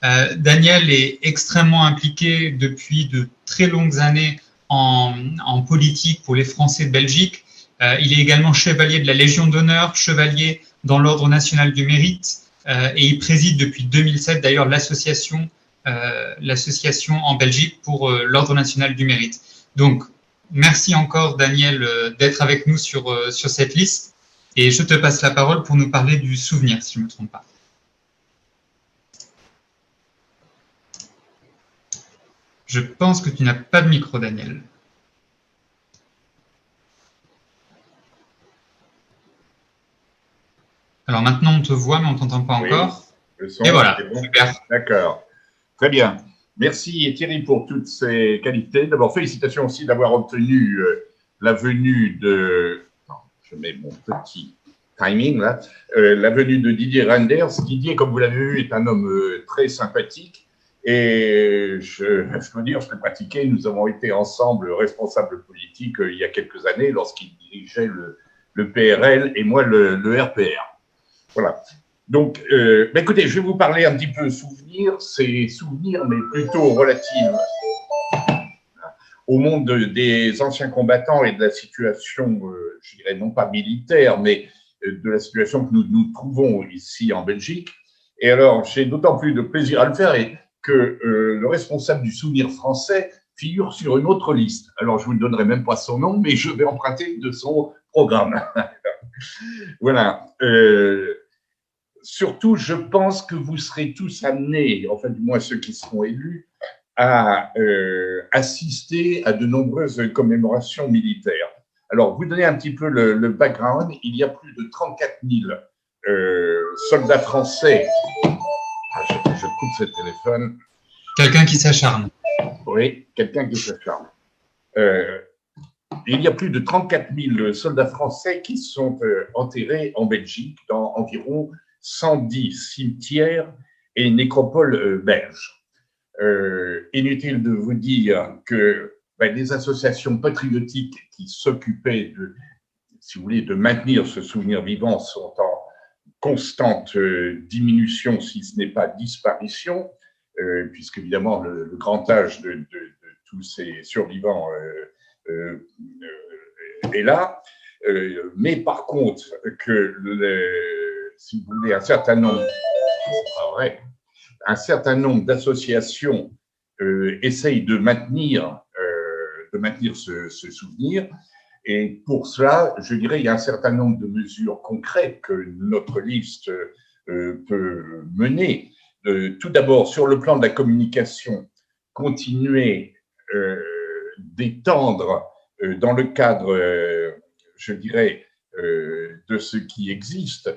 Daniel est extrêmement impliqué depuis de très longues années en politique pour les Français de Belgique. Il est également chevalier de la Légion d'honneur, chevalier dans l'Ordre national du mérite, et il préside depuis 2007 d'ailleurs l'association en Belgique pour l'Ordre national du mérite. Donc, merci encore Daniel d'être avec nous sur cette liste, et je te passe la parole pour nous parler du souvenir, si je ne me trompe pas. Je pense que tu n'as pas de micro, Daniel. Alors maintenant, on te voit, mais on ne t'entend pas encore. Le son, et voilà, bon. Super. D'accord. Très bien. Merci Thierry pour toutes ces qualités. D'abord, félicitations aussi d'avoir obtenu la venue de… Non, je mets mon petit timing là. La venue de Didier Reynders. Didier, comme vous l'avez vu, est un homme très sympathique. Et je peux dire, je peux pratiquer, nous avons été ensemble responsables politiques il y a quelques années lorsqu'il dirigeait le PRL et moi le RPR. Voilà. Donc, écoutez, je vais vous parler un petit peu souvenirs. C'est souvenirs, mais plutôt relatifs au monde des anciens combattants et de la situation, je dirais non pas militaire, mais de la situation que nous trouvons ici en Belgique. Et alors, j'ai d'autant plus de plaisir à le faire que le responsable du souvenir français figure sur une autre liste. Alors, je ne vous donnerai même pas son nom, mais je vais emprunter de son programme. Voilà. Surtout, je pense que vous serez tous amenés, enfin du moins ceux qui seront élus, à assister à de nombreuses commémorations militaires. Alors, vous donner un petit peu le background, il y a plus de 34 000 soldats français. Je coupe ce téléphone. Quelqu'un qui s'acharne. Oui, quelqu'un qui s'acharne. Il y a plus de 34 000 soldats français qui sont enterrés en Belgique dans environ 110 cimetières et nécropoles belges. Inutile de vous dire que les associations patriotiques qui s'occupaient si vous voulez, de maintenir ce souvenir vivant sont en constante diminution, si ce n'est pas disparition, puisque évidemment le grand âge de tous ces survivants est là. Mais par contre, que si vous voulez, un certain nombre d'associations essayent de maintenir ce souvenir. Et pour cela, je dirais, il y a un certain nombre de mesures concrètes que notre liste peut mener. Tout d'abord, sur le plan de la communication, continuer d'étendre dans le cadre, je dirais, de ce qui existe,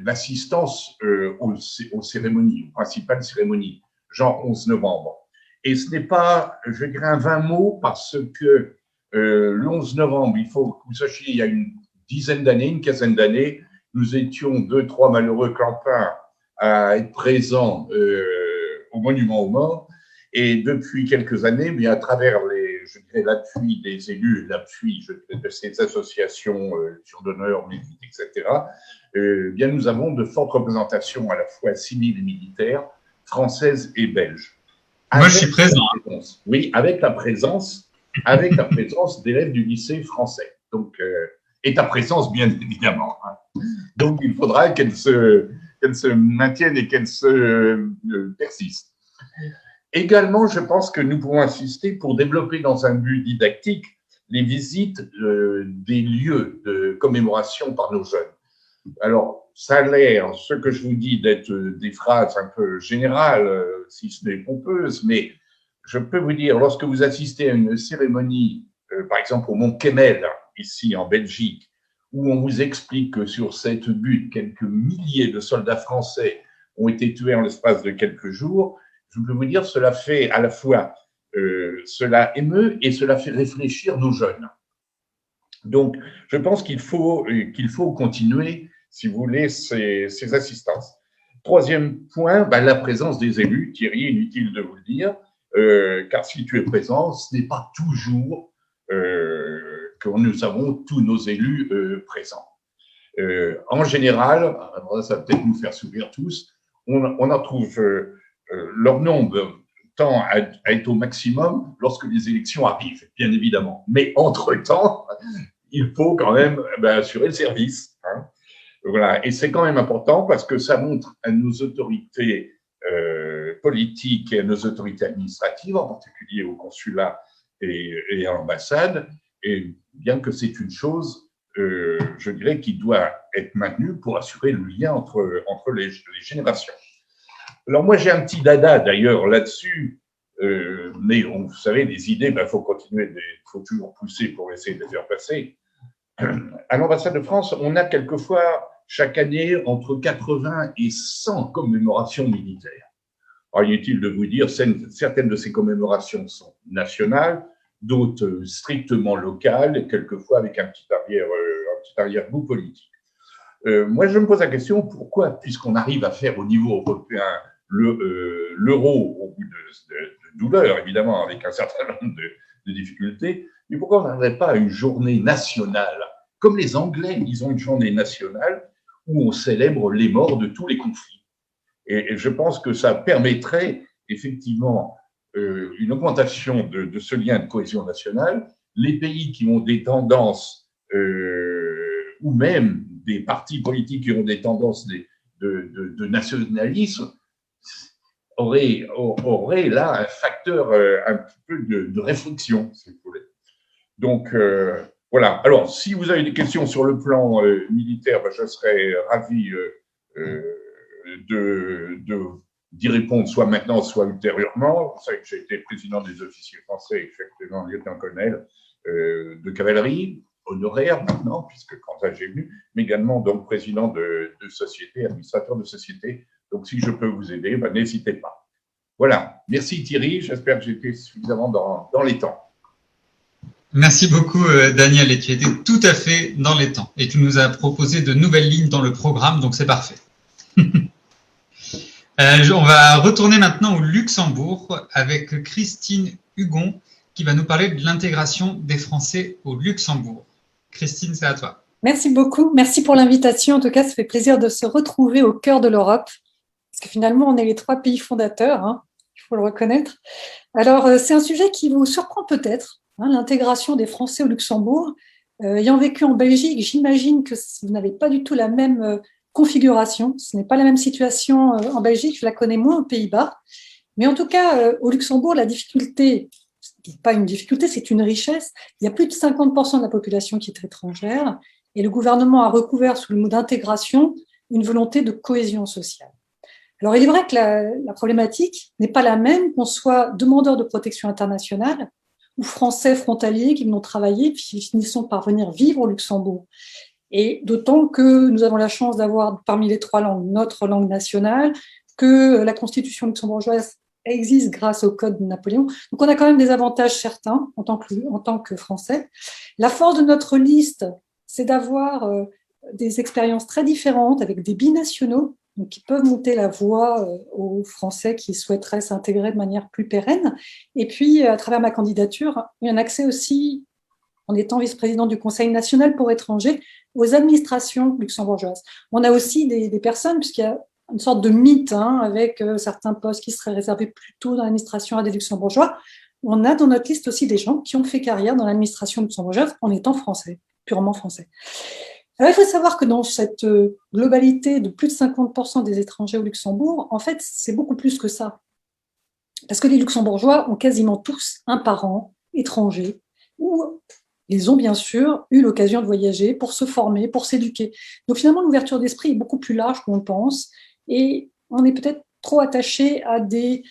l'assistance aux cérémonies, aux principales cérémonies, genre 11 novembre. Et ce n'est pas, je dirais, un vain mot parce que le 11 novembre, il faut que vous sachiez, il y a une quinzaine d'années, nous étions 2-3 malheureux campins à être présents au monument aux morts. Et depuis quelques années, bien, à travers l'appui des élus, l'appui de ces associations d'honneur, etc., bien, nous avons de fortes représentations à la fois civiles et militaires, françaises et belges. Moi, je suis présent. Oui, avec la présence d'élèves du lycée français. Donc, et ta présence, bien évidemment. Donc, il faudra qu'elle se maintienne et qu'elle se persiste. Également, je pense que nous pouvons insister pour développer dans un but didactique les visites des lieux de commémoration par nos jeunes. Alors, ça a l'air, ce que je vous dis, d'être des phrases un peu générales, si ce n'est pompeuses, mais je peux vous dire, lorsque vous assistez à une cérémonie, par exemple au Mont Kemmel, ici en Belgique, où on vous explique que sur cette butte, quelques milliers de soldats français ont été tués en l'espace de quelques jours, je peux vous dire, cela fait à la fois, cela émeut et cela fait réfléchir nos jeunes. Donc, je pense qu'il faut continuer, si vous voulez, ces assistances. Troisième point, la présence des élus. Thierry, inutile de vous le dire, car si tu es présent, ce n'est pas toujours que nous avons tous nos élus présents. En général, ça va peut-être nous faire sourire tous, on en trouve leur nombre tend à être au maximum lorsque les élections arrivent, bien évidemment. Mais entre-temps, il faut quand même assurer le service. Hein. Voilà. Et c'est quand même important parce que ça montre à nos autorités politiques et à nos autorités administratives, en particulier au consulat et à l'ambassade, et bien que c'est une chose, je dirais, qui doit être maintenue pour assurer le lien entre les générations. Alors moi, j'ai un petit dada d'ailleurs là-dessus, mais vous savez, les idées, faut continuer, faut toujours pousser pour essayer de les faire passer. À l'ambassade de France, on a quelquefois chaque année entre 80 et 100 commémorations militaires. Alors, inutile de vous dire, certaines de ces commémorations sont nationales, d'autres strictement locales, et quelquefois avec un petit arrière-goût politique. Moi, je me pose la question, pourquoi, puisqu'on arrive à faire au niveau européen l'euro au bout de douleur, évidemment, avec un certain nombre de difficultés, mais pourquoi on n'arriverait pas à une journée nationale, comme les Anglais, ils ont une journée nationale où on célèbre les morts de tous les conflits. Et je pense que ça permettrait effectivement une augmentation de ce lien de cohésion nationale. Les pays qui ont des tendances, ou même des partis politiques qui ont des tendances de nationalisme, auraient là un facteur un petit peu de réflexion, si vous voulez. Donc, voilà. Alors, si vous avez des questions sur le plan militaire, je serais ravi d'y répondre soit maintenant, soit ultérieurement. Vous savez que j'ai été président des officiers français et je suis actuellement lieutenant-colonel de cavalerie, honoraire maintenant, puisque quand j'ai venu, mais également donc président de société, administrateur de société. Donc, si je peux vous aider, n'hésitez pas. Voilà. Merci Thierry. J'espère que j'ai été suffisamment dans les temps. Merci beaucoup, Daniel. Et tu étais tout à fait dans les temps. Et tu nous as proposé de nouvelles lignes dans le programme, donc c'est parfait. On va retourner maintenant au Luxembourg avec Christine Hugon qui va nous parler de l'intégration des Français au Luxembourg. Christine, c'est à toi. Merci beaucoup. Merci pour l'invitation. En tout cas, ça fait plaisir de se retrouver au cœur de l'Europe. Parce que finalement, on est les 3 pays fondateurs, hein, il faut le reconnaître. Alors, c'est un sujet qui vous surprend peut-être, hein, l'intégration des Français au Luxembourg. Ayant vécu en Belgique, j'imagine que vous n'avez pas du tout la même configuration. Ce n'est pas la même situation en Belgique, je la connais moins aux Pays-Bas. Mais en tout cas, au Luxembourg, la difficulté, ce n'est pas une difficulté, c'est une richesse. Il y a plus de 50% de la population qui est étrangère et le gouvernement a recouvert sous le mot d'intégration une volonté de cohésion sociale. Alors, il est vrai que la problématique n'est pas la même qu'on soit demandeur de protection internationale ou français frontaliers qui venons travailler puis qui finissons par venir vivre au Luxembourg. Et d'autant que nous avons la chance d'avoir parmi les 3 langues notre langue nationale, que la constitution luxembourgeoise existe grâce au code de Napoléon. Donc on a quand même des avantages certains en tant que Français. La force de notre liste, c'est d'avoir des expériences très différentes avec des binationaux donc qui peuvent monter la voie aux Français qui souhaiteraient s'intégrer de manière plus pérenne. Et puis, à travers ma candidature, il y a un accès aussi, en étant vice-présidente du Conseil national pour étrangers, aux administrations luxembourgeoises. On a aussi des personnes, puisqu'il y a une sorte de mythe avec certains postes qui seraient réservés plutôt dans l'administration à des luxembourgeois. On a dans notre liste aussi des gens qui ont fait carrière dans l'administration luxembourgeoise en étant français, purement français. Alors, il faut savoir que dans cette globalité de plus de 50% des étrangers au Luxembourg, en fait, c'est beaucoup plus que ça. Parce que les luxembourgeois ont quasiment tous un parent étranger ou ils ont bien sûr eu l'occasion de voyager pour se former, pour s'éduquer. Donc finalement, l'ouverture d'esprit est beaucoup plus large qu'on le pense et on est peut-être trop attaché à des,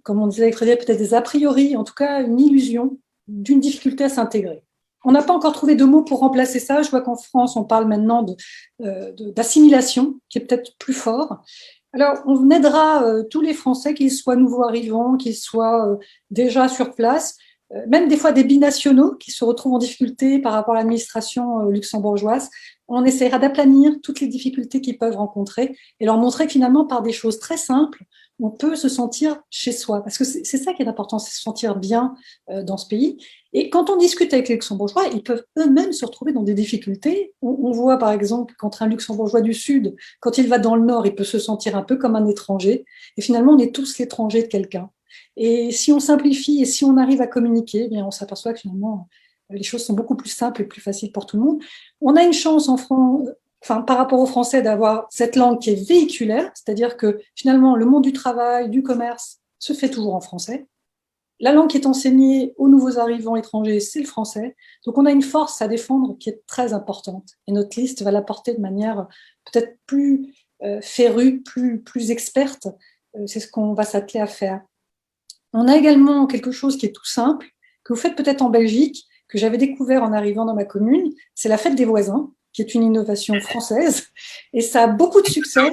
comme on disait avec Frédéric, peut-être des a priori, en tout cas une illusion d'une difficulté à s'intégrer. On n'a pas encore trouvé de mots pour remplacer ça. Je vois qu'en France, on parle maintenant d'assimilation, qui est peut-être plus fort. Alors, on aidera tous les Français, qu'ils soient nouveaux arrivants, qu'ils soient déjà sur place, même des fois des binationaux qui se retrouvent en difficulté par rapport à l'administration luxembourgeoise. On essaiera d'aplanir toutes les difficultés qu'ils peuvent rencontrer et leur montrer que finalement, par des choses très simples, on peut se sentir chez soi. Parce que c'est ça qui est important, c'est se sentir bien dans ce pays. Et quand on discute avec les luxembourgeois, ils peuvent eux-mêmes se retrouver dans des difficultés. On voit par exemple qu'entre un luxembourgeois du Sud, quand il va dans le Nord, il peut se sentir un peu comme un étranger. Et finalement, on est tous l'étranger de quelqu'un. Et si on simplifie et si on arrive à communiquer, eh bien, on s'aperçoit que finalement, les choses sont beaucoup plus simples et plus faciles pour tout le monde. On a une chance en France, par rapport aux Français, d'avoir cette langue qui est véhiculaire, c'est-à-dire que finalement, le monde du travail, du commerce, se fait toujours en français. La langue qui est enseignée aux nouveaux arrivants étrangers, c'est le français. Donc, on a une force à défendre qui est très importante. Et notre liste va l'apporter de manière peut-être plus férue, plus experte. C'est ce qu'on va s'atteler à faire. On a également quelque chose qui est tout simple, que vous faites peut-être en Belgique, que j'avais découvert en arrivant dans ma commune. C'est la fête des voisins, qui est une innovation française. Et ça a beaucoup de succès.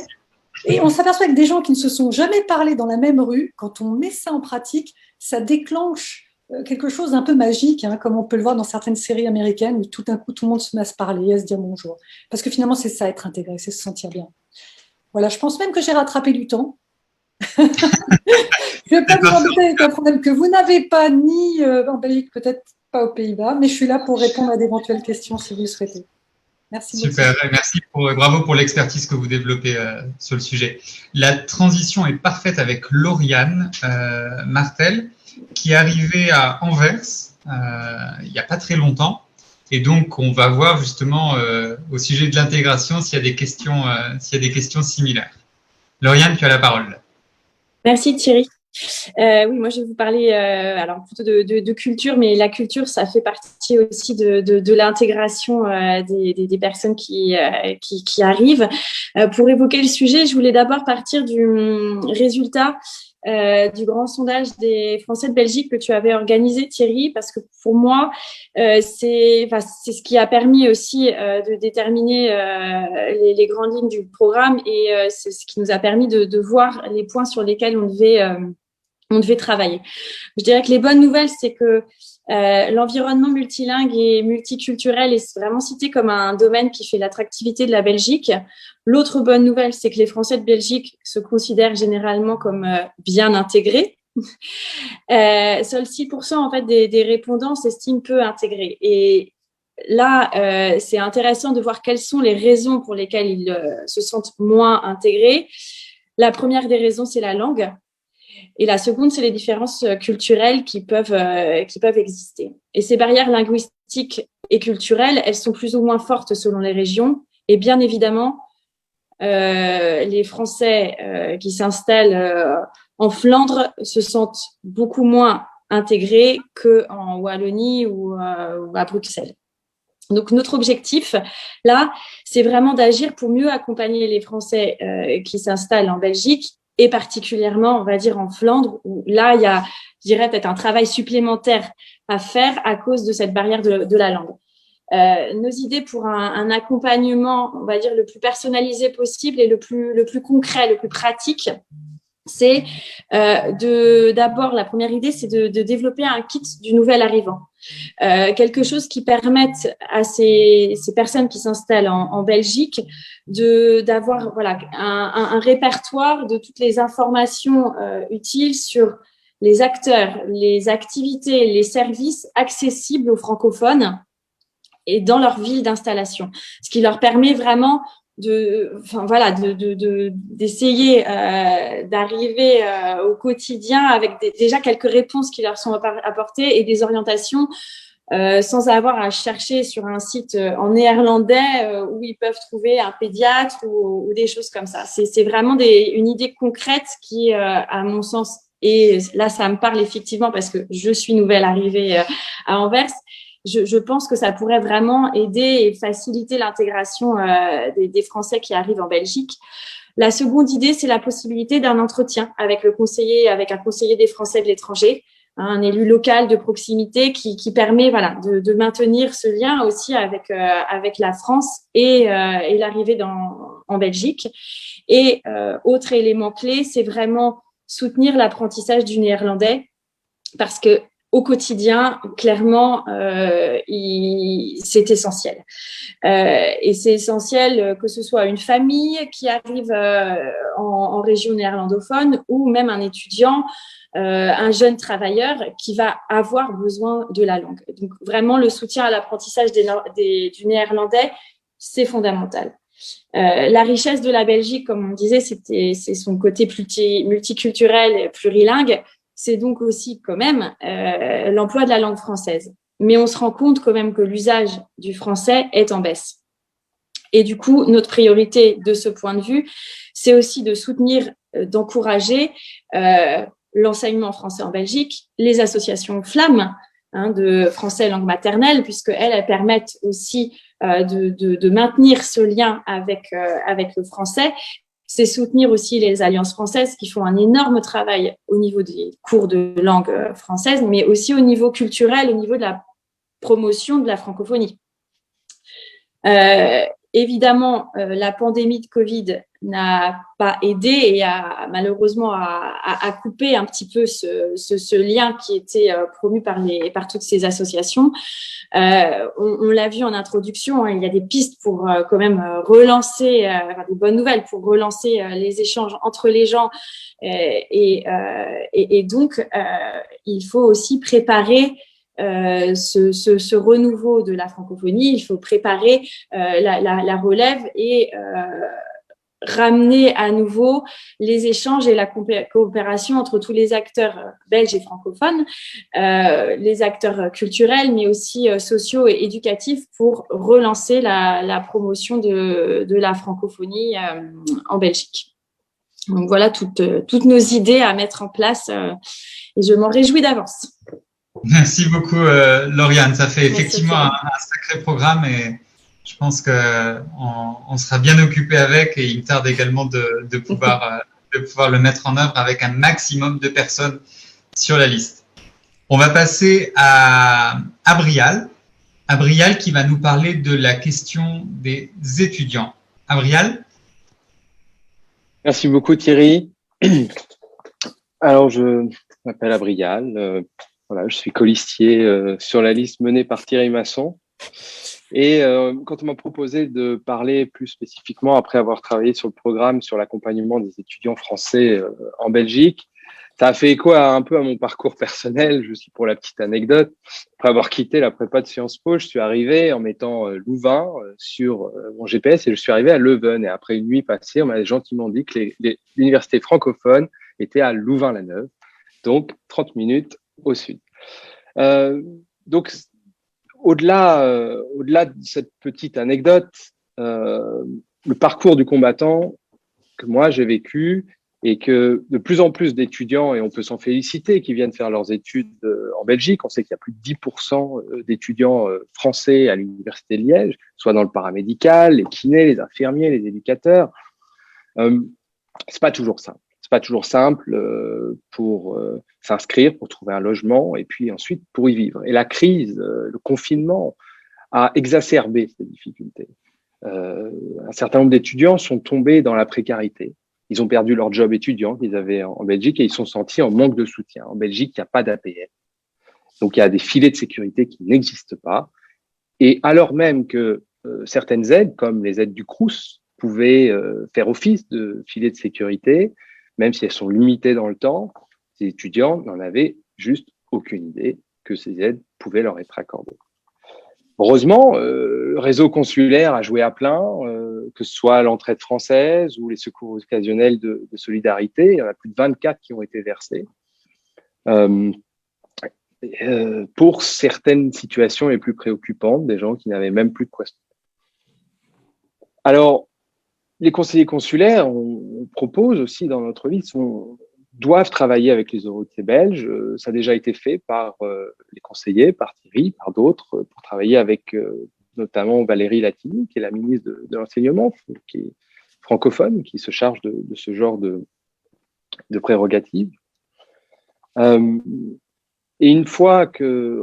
Et on s'aperçoit que des gens qui ne se sont jamais parlé dans la même rue, quand on met ça en pratique, ça déclenche quelque chose d'un peu magique, hein, comme on peut le voir dans certaines séries américaines où tout d'un coup tout le monde se met à se parler, à se dire bonjour. Parce que finalement, c'est ça, être intégré, c'est se sentir bien. Voilà, je pense même que j'ai rattrapé du temps. Je ne vais pas vous embêter avec un problème que vous n'avez pas ni en Belgique, peut-être pas aux Pays-Bas, mais je suis là pour répondre à d'éventuelles questions si vous le souhaitez. Merci beaucoup. Super, merci bravo pour l'expertise que vous développez sur le sujet. La transition est parfaite avec Lauriane Martel, qui est arrivée à Anvers il n'y a pas très longtemps. Et donc, on va voir justement au sujet de l'intégration s'il y a des questions similaires. Lauriane, tu as la parole. Merci Thierry. Oui, moi je vais vous parler alors plutôt de culture, mais la culture, ça fait partie aussi de l'intégration des personnes qui arrivent. Pour évoquer le sujet, je voulais d'abord partir du résultat du grand sondage des Français de Belgique que tu avais organisé, Thierry, parce que pour moi, c'est ce qui a permis aussi de déterminer les grandes lignes du programme et c'est ce qui nous a permis de voir les points sur lesquels on devait travailler. Je dirais que les bonnes nouvelles, c'est que l'environnement multilingue et multiculturel est vraiment cité comme un domaine qui fait l'attractivité de la Belgique. L'autre bonne nouvelle, c'est que les Français de Belgique se considèrent généralement comme bien intégrés. Seuls 6% en fait des répondants s'estiment peu intégrés. Et là, c'est intéressant de voir quelles sont les raisons pour lesquelles ils se sentent moins intégrés. La première des raisons, c'est la langue. Et la seconde, c'est les différences culturelles qui peuvent exister. Et ces barrières linguistiques et culturelles, elles sont plus ou moins fortes selon les régions. Et bien évidemment, les Français qui s'installent en Flandre se sentent beaucoup moins intégrés qu'en Wallonie ou à Bruxelles. Donc, notre objectif, là, c'est vraiment d'agir pour mieux accompagner les Français qui s'installent en Belgique et particulièrement, on va dire, en Flandre, où là, il y a, je dirais, peut-être un travail supplémentaire à faire à cause de cette barrière de la langue. Nos idées pour un accompagnement, on va dire, le plus personnalisé possible et le plus concret, le plus pratique, c'est d'abord, la première idée, c'est de développer un kit du nouvel arrivant. Quelque chose qui permette à ces personnes qui s'installent en Belgique d'avoir voilà un répertoire de toutes les informations utiles sur les acteurs, les activités, les services accessibles aux francophones et dans leur ville d'installation, ce qui leur permet vraiment d'essayer d'arriver au quotidien avec déjà quelques réponses qui leur sont apportées et des orientations sans avoir à chercher sur un site en néerlandais où ils peuvent trouver un pédiatre ou des choses comme ça. C'est vraiment une idée concrète qui, à mon sens, et là ça me parle effectivement parce que je suis nouvelle arrivée à Anvers, je pense que ça pourrait vraiment aider et faciliter l'intégration des Français qui arrivent en Belgique. La seconde idée, c'est la possibilité d'un entretien avec un conseiller des Français de l'étranger, un élu local de proximité qui permet de maintenir ce lien aussi avec la France et l'arrivée en Belgique. Et autre élément clé, c'est vraiment soutenir l'apprentissage du néerlandais parce que au quotidien, clairement, c'est essentiel. Et c'est essentiel que ce soit une famille qui arrive en région néerlandophone ou même un étudiant, un jeune travailleur qui va avoir besoin de la langue. Donc, vraiment, le soutien à l'apprentissage du néerlandais, c'est fondamental. La richesse de la Belgique, comme on disait, c'est son côté multiculturel et plurilingue. C'est donc aussi quand même l'emploi de la langue française. Mais on se rend compte quand même que l'usage du français est en baisse. Et du coup, notre priorité de ce point de vue, c'est aussi de soutenir, d'encourager l'enseignement français en Belgique, les associations flammes de français langue maternelle, puisqu'elles permettent aussi de maintenir ce lien avec le français. C'est soutenir aussi les alliances françaises qui font un énorme travail au niveau des cours de langue française, mais aussi au niveau culturel, au niveau de la promotion de la francophonie. Évidemment, la pandémie de Covid n'a pas aidé et a malheureusement a coupé un petit peu ce lien qui était promu par toutes ces associations. On l'a vu en introduction, il y a des pistes pour quand même relancer, des bonnes nouvelles pour relancer les échanges entre les gens et donc il faut aussi préparer ce renouveau de la francophonie. Il faut préparer la relève et ramener à nouveau les échanges et la coopération entre tous les acteurs belges et francophones, les acteurs culturels, mais aussi sociaux et éducatifs pour relancer la promotion de la francophonie en Belgique. Donc voilà toutes nos idées à mettre en place et je m'en réjouis d'avance. Merci beaucoup, Lauriane. Ça fait effectivement un sacré programme et je pense qu'on sera bien occupé avec et il me tarde également de pouvoir le mettre en œuvre avec un maximum de personnes sur la liste. On va passer à Abrial. Abrial qui va nous parler de la question des étudiants. Abrial. Merci beaucoup Thierry. Alors je m'appelle Abrial. Voilà, je suis colistier sur la liste menée par Thierry Masson. Et quand on m'a proposé de parler plus spécifiquement, après avoir travaillé sur le programme sur l'accompagnement des étudiants français en Belgique, ça a fait écho un peu à mon parcours personnel. Je suis pour la petite anecdote. Après avoir quitté la prépa de Sciences Po, je suis arrivé en mettant Louvain sur mon GPS et je suis arrivé à Leuven. Et après une nuit passée, on m'a gentiment dit que l'université francophone était à Louvain-la-Neuve, donc 30 minutes au sud. Donc, au-delà de cette petite anecdote, le parcours du combattant que moi j'ai vécu et que de plus en plus d'étudiants, et on peut s'en féliciter, qui viennent faire leurs études en Belgique. On sait qu'il y a plus de 10% d'étudiants français à l'université de Liège, soit dans le paramédical, les kinés, les infirmiers, les éducateurs. C'est pas toujours simple. C'est pas toujours simple pour s'inscrire, pour trouver un logement et puis ensuite pour y vivre. Et la crise, le confinement a exacerbé ces difficultés. Un certain nombre d'étudiants sont tombés dans la précarité. Ils ont perdu leur job étudiant qu'ils avaient en Belgique et ils sont sentis en manque de soutien. En Belgique, il n'y a pas d'APL. Donc, il y a des filets de sécurité qui n'existent pas. Et alors même que certaines aides, comme les aides du Crous, pouvaient faire office de filets de sécurité, même si elles sont limitées dans le temps, ces étudiants n'en avaient juste aucune idée que ces aides pouvaient leur être accordées. Heureusement, le réseau consulaire a joué à plein, que ce soit l'entraide française ou les secours occasionnels de solidarité. Il y en a plus de 24 qui ont été versés pour certaines situations les plus préoccupantes, des gens qui n'avaient même plus de quoi se faire. Alors, les conseillers consulaires, on propose aussi dans notre liste, sont doivent travailler avec les autorités belges. Ça a déjà été fait par les conseillers, par Thierry, par d'autres, pour travailler avec notamment Valérie Latini, qui est la ministre de l'Enseignement, qui est francophone, qui se charge de ce genre de prérogatives. Et une fois que,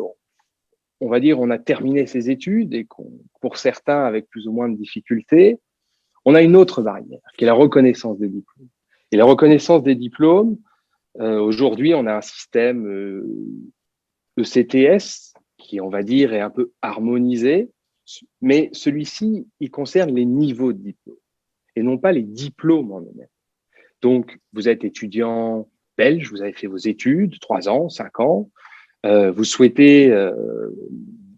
on va dire, on a terminé ses études et pour certains avec plus ou moins de difficultés, on a une autre barrière, qui est la reconnaissance des diplômes. Et la reconnaissance des diplômes, aujourd'hui, on a un système ECTS qui, on va dire, est un peu harmonisé, mais celui-ci, il concerne les niveaux de diplôme et non pas les diplômes en eux-mêmes. Donc, vous êtes étudiant belge, vous avez fait vos études, 3 ans, 5 ans, vous souhaitez,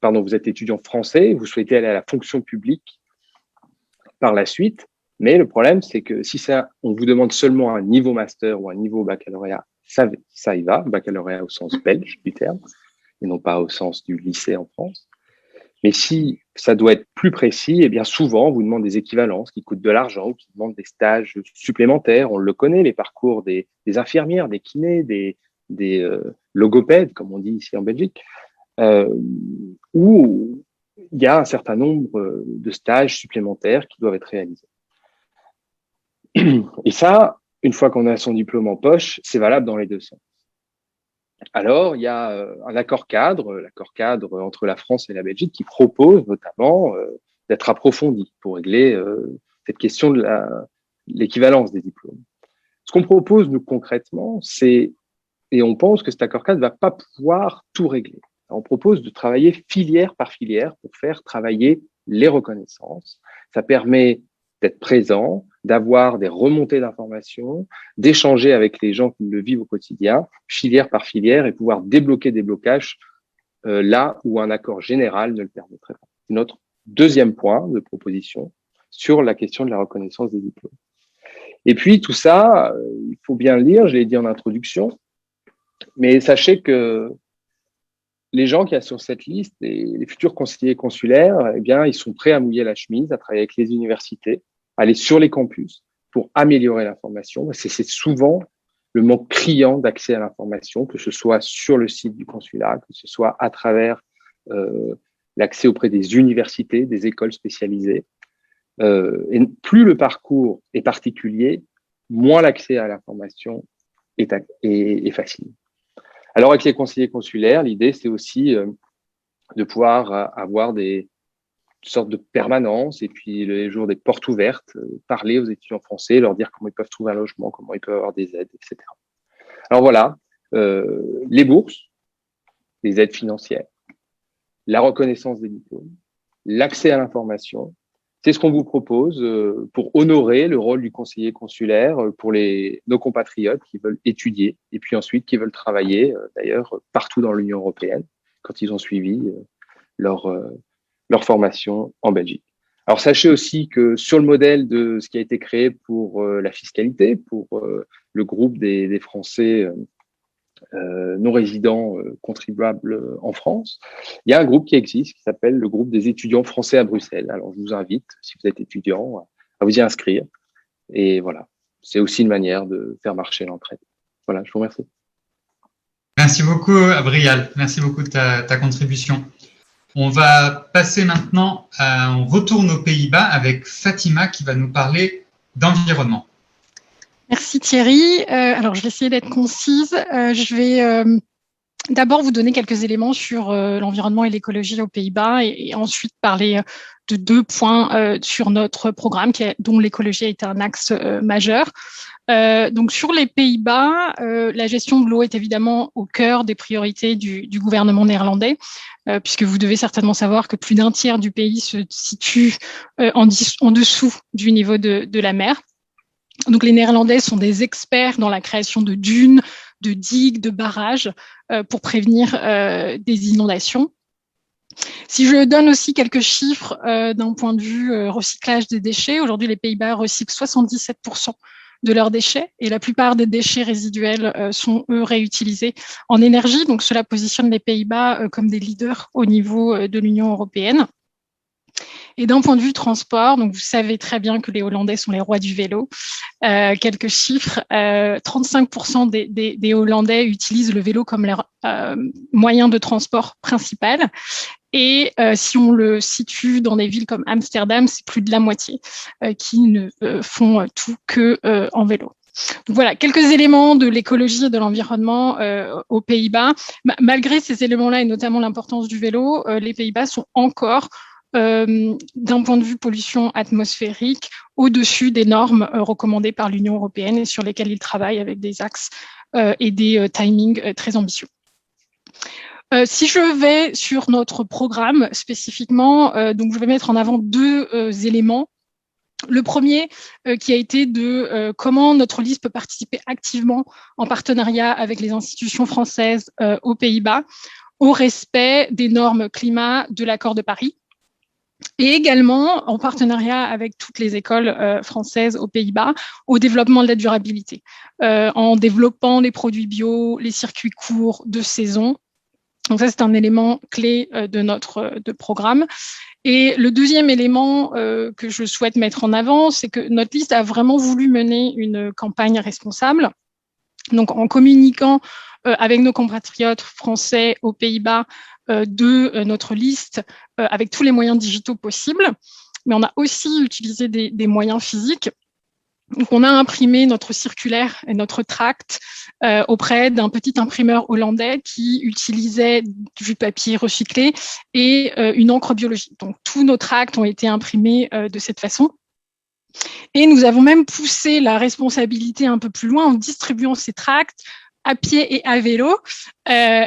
vous êtes étudiant français, vous souhaitez aller à la fonction publique par la suite, mais le problème, c'est que si on vous demande seulement un niveau master ou un niveau baccalauréat, ça y va, baccalauréat au sens belge du terme, et non pas au sens du lycée en France. Mais si ça doit être plus précis, eh bien souvent, on vous demande des équivalences qui coûtent de l'argent ou qui demandent des stages supplémentaires. On le connaît, les parcours des infirmières, des kinés, des logopèdes, comme on dit ici en Belgique, où il y a un certain nombre de stages supplémentaires qui doivent être réalisés. Et ça, une fois qu'on a son diplôme en poche, c'est valable dans les deux sens. Alors, il y a un l'accord cadre entre la France et la Belgique qui propose notamment d'être approfondi pour régler cette question de l'équivalence des diplômes. Ce qu'on propose, nous, concrètement, et on pense que cet accord cadre ne va pas pouvoir tout régler. On propose de travailler filière par filière pour faire travailler les reconnaissances. Ça permet d'être présent, d'avoir des remontées d'informations, d'échanger avec les gens qui le vivent au quotidien, filière par filière, et pouvoir débloquer des blocages là où un accord général ne le permettrait pas. C'est notre deuxième point de proposition sur la question de la reconnaissance des diplômes. Et puis tout ça, il faut bien le lire, je l'ai dit en introduction, mais sachez que les gens qui sont sur cette liste, les futurs conseillers consulaires, eh bien, ils sont prêts à mouiller la chemise, à travailler avec les universités, aller sur les campus pour améliorer l'information. C'est souvent le manque criant d'accès à l'information, que ce soit sur le site du consulat, que ce soit à travers l'accès auprès des universités, des écoles spécialisées. Et plus le parcours est particulier, moins l'accès à l'information est facile. Alors, avec les conseillers consulaires, l'idée, c'est aussi de pouvoir avoir des sortes de permanences et puis les jours des portes ouvertes, parler aux étudiants français, leur dire comment ils peuvent trouver un logement, comment ils peuvent avoir des aides, etc. Alors voilà, les bourses, les aides financières, la reconnaissance des diplômes, l'accès à l'information, c'est ce qu'on vous propose pour honorer le rôle du conseiller consulaire pour nos compatriotes qui veulent étudier et puis ensuite qui veulent travailler, d'ailleurs, partout dans l'Union européenne quand ils ont suivi leur formation en Belgique. Alors, sachez aussi que sur le modèle de ce qui a été créé pour la fiscalité, pour le groupe des Français non résidents contribuables en France, il y a un groupe qui existe qui s'appelle le groupe des étudiants français à Bruxelles. Alors, je vous invite, si vous êtes étudiant, à vous y inscrire. Et voilà, c'est aussi une manière de faire marcher l'entraide. Voilà, je vous remercie. Merci beaucoup, Abrial. Merci beaucoup de ta contribution. On va passer maintenant, on retourne aux Pays-Bas avec Fatima qui va nous parler d'environnement. Merci Thierry. Alors, je vais essayer d'être concise. Je vais d'abord vous donner quelques éléments sur l'environnement et l'écologie aux Pays-Bas et ensuite parler de 2 points sur notre programme dont l'écologie a été un axe majeur. Donc, sur les Pays-Bas, la gestion de l'eau est évidemment au cœur des priorités du gouvernement néerlandais, puisque vous devez certainement savoir que plus d'un tiers du pays se situe en dessous du niveau de la mer. Donc, les Néerlandais sont des experts dans la création de dunes, de digues, de barrages pour prévenir des inondations. Si je donne aussi quelques chiffres d'un point de vue recyclage des déchets, aujourd'hui, les Pays-Bas recyclent 77% de leurs déchets et la plupart des déchets résiduels sont, eux, réutilisés en énergie. Donc, cela positionne les Pays-Bas comme des leaders au niveau de l'Union européenne. Et d'un point de vue transport, donc vous savez très bien que les Hollandais sont les rois du vélo. Quelques chiffres, 35% des Hollandais utilisent le vélo comme leur moyen de transport principal. Et si on le situe dans des villes comme Amsterdam, c'est plus de la moitié qui ne font tout que en vélo. Donc voilà, quelques éléments de l'écologie et de l'environnement aux Pays-Bas. Malgré ces éléments-là, et notamment l'importance du vélo, les Pays-Bas sont encore, d'un point de vue pollution atmosphérique, au-dessus des normes recommandées par l'Union européenne et sur lesquelles ils travaillent avec des axes et des timings très ambitieux. Si je vais sur notre programme spécifiquement, donc je vais mettre en avant deux éléments. Le premier qui a été de comment notre liste peut participer activement en partenariat avec les institutions françaises aux Pays-Bas au respect des normes climat de l'accord de Paris et également en partenariat avec toutes les écoles françaises aux Pays-Bas au développement de la durabilité, en développant les produits bio, les circuits courts de saison. Donc ça, c'est un élément clé de notre programme. Et le deuxième élément que je souhaite mettre en avant, c'est que notre liste a vraiment voulu mener une campagne responsable. Donc en communiquant avec nos compatriotes français aux Pays-Bas de notre liste avec tous les moyens digitaux possibles. Mais on a aussi utilisé des moyens physiques. Donc, on a imprimé notre circulaire et notre tract auprès d'un petit imprimeur hollandais qui utilisait du papier recyclé et une encre biologique. Donc, tous nos tracts ont été imprimés de cette façon. Et nous avons même poussé la responsabilité un peu plus loin en distribuant ces tracts à pied et à vélo.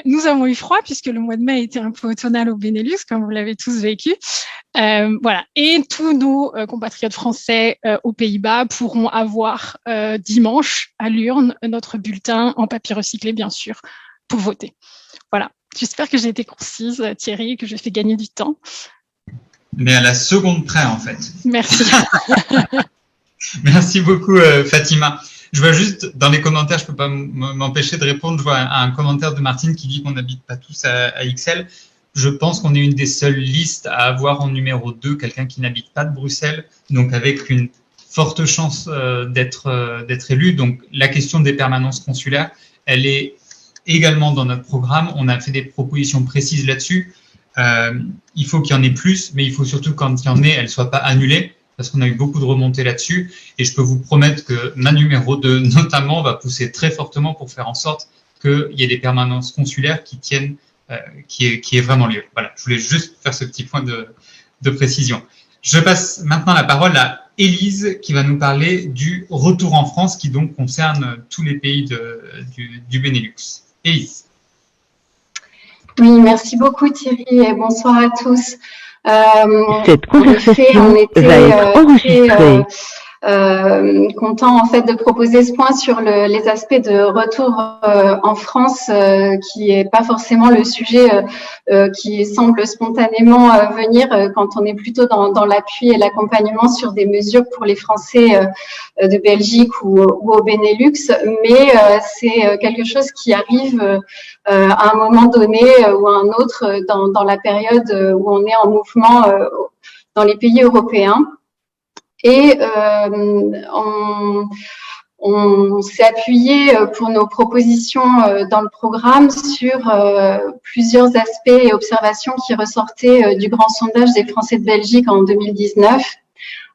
Nous avons eu froid puisque le mois de mai était un peu automnal au Benelux, comme vous l'avez tous vécu. Voilà. Et tous nos compatriotes français aux Pays-Bas pourront avoir dimanche à l'urne notre bulletin en papier recyclé, bien sûr, pour voter. Voilà. J'espère que j'ai été concise, Thierry, et que je fais gagner du temps. Mais à la seconde près, en fait. Merci. Merci beaucoup, Fatima. Je vois juste dans les commentaires, je peux pas m'empêcher de répondre. Je vois un commentaire de Martine qui dit qu'on n'habite pas tous à Ixelles. Je pense qu'on est une des seules listes à avoir en numéro 2 quelqu'un qui n'habite pas de Bruxelles, donc avec une forte chance d'être élu. Donc la question des permanences consulaires, elle est également dans notre programme. On a fait des propositions précises là-dessus. Il faut qu'il y en ait plus, mais il faut surtout quand il y en ait, elles ne soient pas annulées, parce qu'on a eu beaucoup de remontées là-dessus. Et je peux vous promettre que ma numéro 2, notamment, va pousser très fortement pour faire en sorte qu'il y ait des permanences consulaires qui tiennent, qui est vraiment lieu. Voilà, je voulais juste faire ce petit point de précision. Je passe maintenant la parole à Élise, qui va nous parler du retour en France, qui donc concerne tous les pays du Benelux. Élise. Oui, merci beaucoup Thierry et bonsoir à tous. Cette conversation va être enregistrée. Content en fait de proposer ce point sur les aspects de retour en France, qui est pas forcément le sujet qui semble spontanément venir quand on est plutôt dans l'appui et l'accompagnement sur des mesures pour les Français de Belgique ou au Benelux, mais c'est quelque chose qui arrive à un moment donné ou à un autre dans la période où on est en mouvement dans les pays européens. Et on s'est appuyé pour nos propositions dans le programme sur plusieurs aspects et observations qui ressortaient du grand sondage des Français de Belgique en 2019.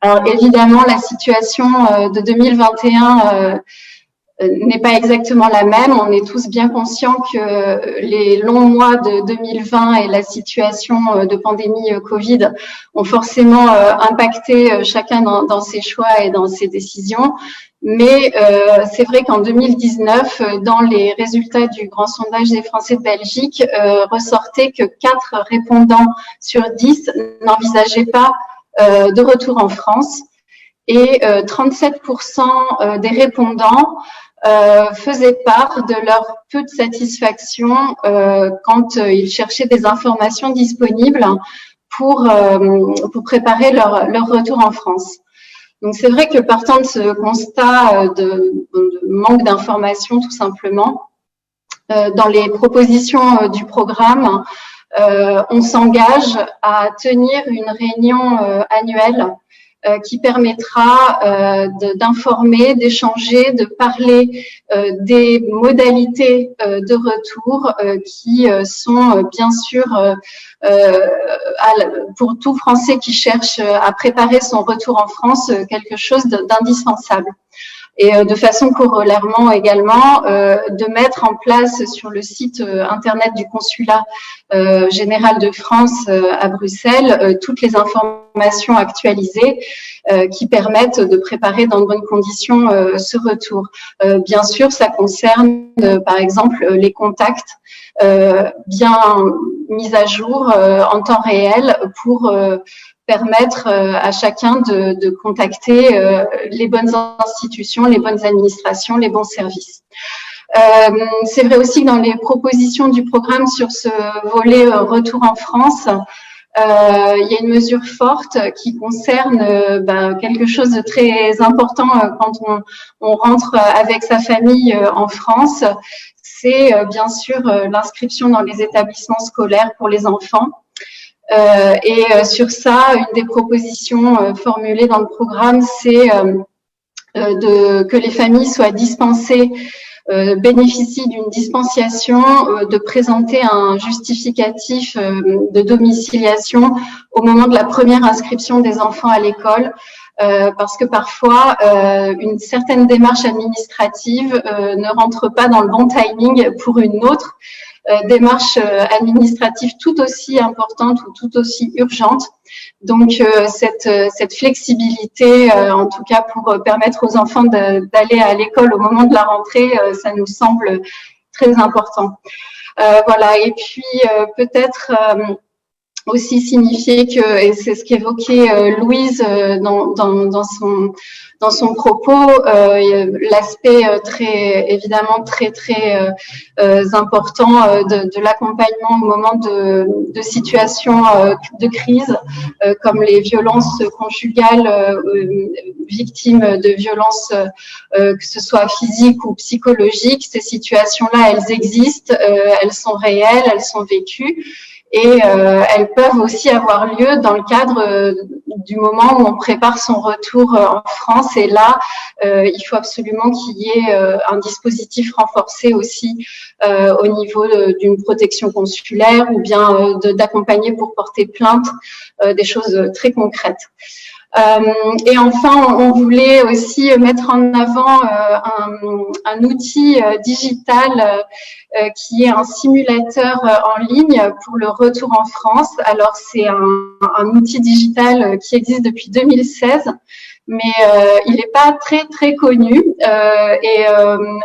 Alors évidemment, la situation de 2021 n'est pas exactement la même. On est tous bien conscients que les longs mois de 2020 et la situation de pandémie Covid ont forcément impacté chacun dans ses choix et dans ses décisions. Mais c'est vrai qu'en 2019, dans les résultats du grand sondage des Français de Belgique, ressortait que 4 répondants sur 10 n'envisageaient pas de retour en France et 37% des répondants faisaient part de leur peu de satisfaction quand ils cherchaient des informations disponibles pour préparer leur retour en France. Donc c'est vrai que partant de ce constat de manque d'informations tout simplement, dans les propositions du programme, on s'engage à tenir une réunion annuelle qui permettra d'informer, d'échanger, de parler des modalités de retour qui sont bien sûr pour tout Français qui cherche à préparer son retour en France quelque chose d'indispensable. Et de façon corollairement également, de mettre en place sur le site internet du Consulat général de France à Bruxelles toutes les informations actualisées qui permettent de préparer dans de bonnes conditions ce retour. Bien sûr, ça concerne par exemple les contacts bien mis à jour en temps réel pour permettre à chacun de contacter les bonnes institutions, les bonnes administrations, les bons services. C'est vrai aussi que dans les propositions du programme sur ce volet retour en France, il y a une mesure forte qui concerne quelque chose de très important quand on rentre avec sa famille en France. C'est bien sûr l'inscription dans les établissements scolaires pour les enfants. Et sur ça, une des propositions formulées dans le programme, c'est que les familles soient dispensées, bénéficient d'une dispensation, de présenter un justificatif de domiciliation au moment de la première inscription des enfants à l'école. Parce que parfois, une certaine démarche administrative ne rentre pas dans le bon timing pour une autre démarche administrative tout aussi importante ou tout aussi urgente. Donc, cette flexibilité, en tout cas pour permettre aux enfants d'aller à l'école au moment de la rentrée, ça nous semble très important. Voilà. Et puis, peut-être aussi signifier que, et c'est ce qu'évoquait Louise dans son propos, l'aspect évidemment très important de l'accompagnement au moment de situations de crise, comme les violences conjugales, victimes de violences, que ce soit physiques ou psychologiques. Ces situations-là, elles existent, elles sont réelles, elles sont vécues. Et elles peuvent aussi avoir lieu dans le cadre du moment où on prépare son retour en France. Et là, il faut absolument qu'il y ait un dispositif renforcé aussi au niveau d'une protection consulaire ou bien d'accompagner pour porter plainte, des choses très concrètes. Et enfin, on voulait aussi mettre en avant un outil digital qui est un simulateur en ligne pour le retour en France. Alors, c'est un outil digital qui existe depuis 2016, mais il n'est pas très connu et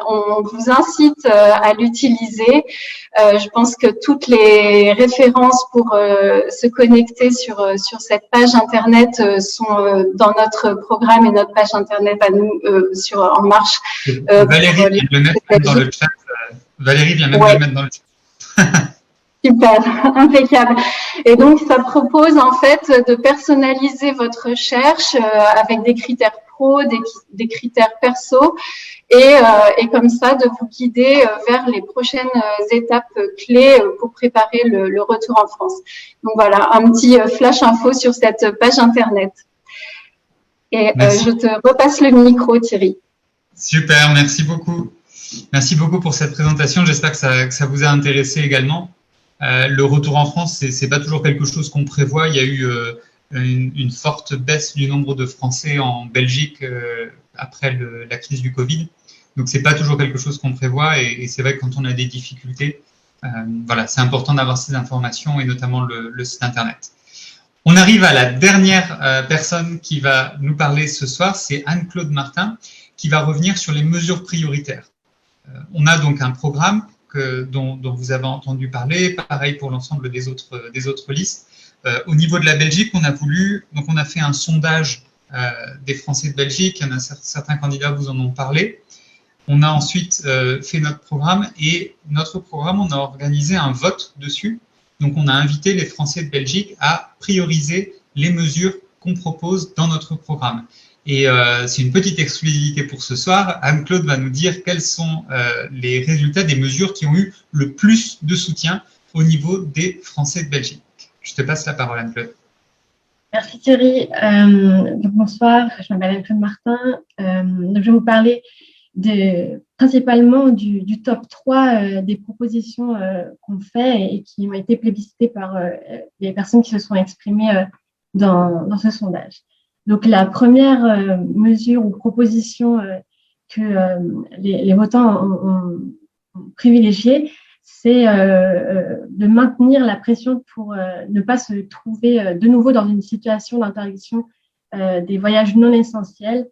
on vous incite à l'utiliser. Je pense que toutes les références pour se connecter sur cette page internet sont dans notre programme et notre page internet à nous En Marche. Valérie vient de le mettre dans le chat. Valérie vient même de le mettre dans le chat. Super, impeccable. Et donc, ça propose en fait de personnaliser votre recherche avec des critères pro, des critères perso, et comme ça de vous guider vers les prochaines étapes clés pour préparer le retour en France. Donc voilà, un petit flash info sur cette page internet. Et je te repasse le micro, Thierry. Super, merci beaucoup. Merci beaucoup pour cette présentation. J'espère que ça vous a intéressé également. Le retour en France, c'est pas toujours quelque chose qu'on prévoit. Il y a eu une forte baisse du nombre de Français en Belgique après la crise du Covid. Donc, c'est pas toujours quelque chose qu'on prévoit. Et c'est vrai que quand on a des difficultés, voilà, c'est important d'avoir ces informations et notamment le site internet. On arrive à la dernière personne qui va nous parler ce soir, c'est Anne-Claude Martin, qui va revenir sur les mesures prioritaires. On a donc un programme dont vous avez entendu parler, pareil pour l'ensemble des autres listes. Au niveau de la Belgique, on a fait un sondage des Français de Belgique, il y en a certains candidats vous en ont parlé. On a ensuite fait notre programme et notre programme, on a organisé un vote dessus. Donc, on a invité les Français de Belgique à prioriser les mesures qu'on propose dans notre programme. Et c'est une petite exclusivité pour ce soir. Anne-Claude va nous dire quels sont les résultats des mesures qui ont eu le plus de soutien au niveau des Français de Belgique. Je te passe la parole, Anne-Claude. Merci Thierry. Bonsoir, je m'appelle Anne-Claude Martin. Je vais vous parler principalement du top 3 des propositions qu'on fait et qui ont été plébiscitées par les personnes qui se sont exprimées dans ce sondage. Donc la première mesure ou proposition que les votants ont privilégiée, c'est de maintenir la pression pour ne pas se trouver de nouveau dans une situation d'interdiction des voyages non essentiels,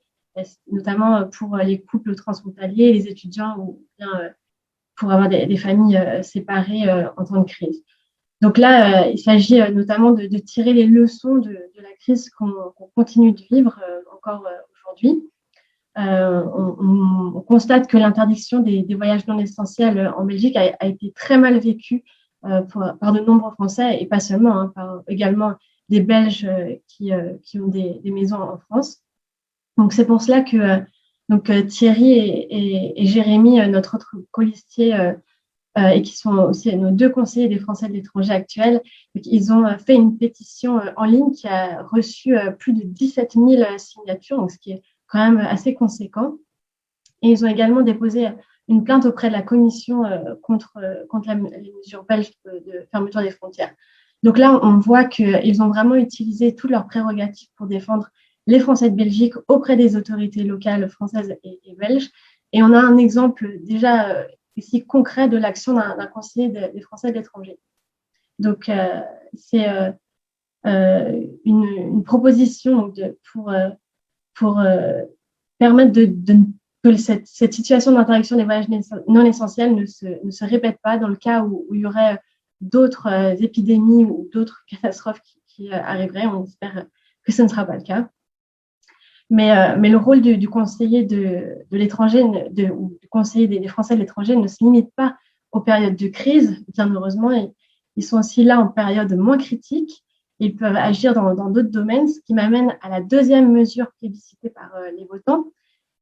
notamment pour les couples transfrontaliers, les étudiants ou bien pour avoir des familles séparées en temps de crise. Donc là, il s'agit notamment de tirer les leçons de la crise qu'on continue de vivre encore aujourd'hui. On constate que l'interdiction des voyages non essentiels en Belgique a été très mal vécue par de nombreux Français et pas seulement, par également des Belges qui ont des maisons en France. Donc c'est pour cela que Thierry et Jérémy, notre autre colistier, et qui sont aussi nos 2 conseillers des Français de l'étranger actuels, ils ont fait une pétition en ligne qui a reçu plus de 17 000 signatures, donc ce qui est quand même assez conséquent. Et ils ont également déposé une plainte auprès de la Commission contre les mesures belges de fermeture des frontières. Donc là, on voit qu'ils ont vraiment utilisé toutes leurs prérogatives pour défendre les Français de Belgique auprès des autorités locales françaises et belges. Et on a un exemple déjà ici concret de l'action d'un conseiller des Français de l'étranger. Donc, c'est une proposition pour permettre que cette situation d'interdiction des voyages non essentiels ne se répète pas dans le cas où il y aurait d'autres épidémies ou d'autres catastrophes qui arriveraient. On espère que ce ne sera pas le cas. Mais le rôle du conseiller de l'étranger, ou du conseiller des Français de l'étranger ne se limite pas aux périodes de crise. Bien heureusement, ils sont aussi là en période moins critique. Ils peuvent agir dans d'autres domaines, ce qui m'amène à la deuxième mesure plébiscitée par les votants.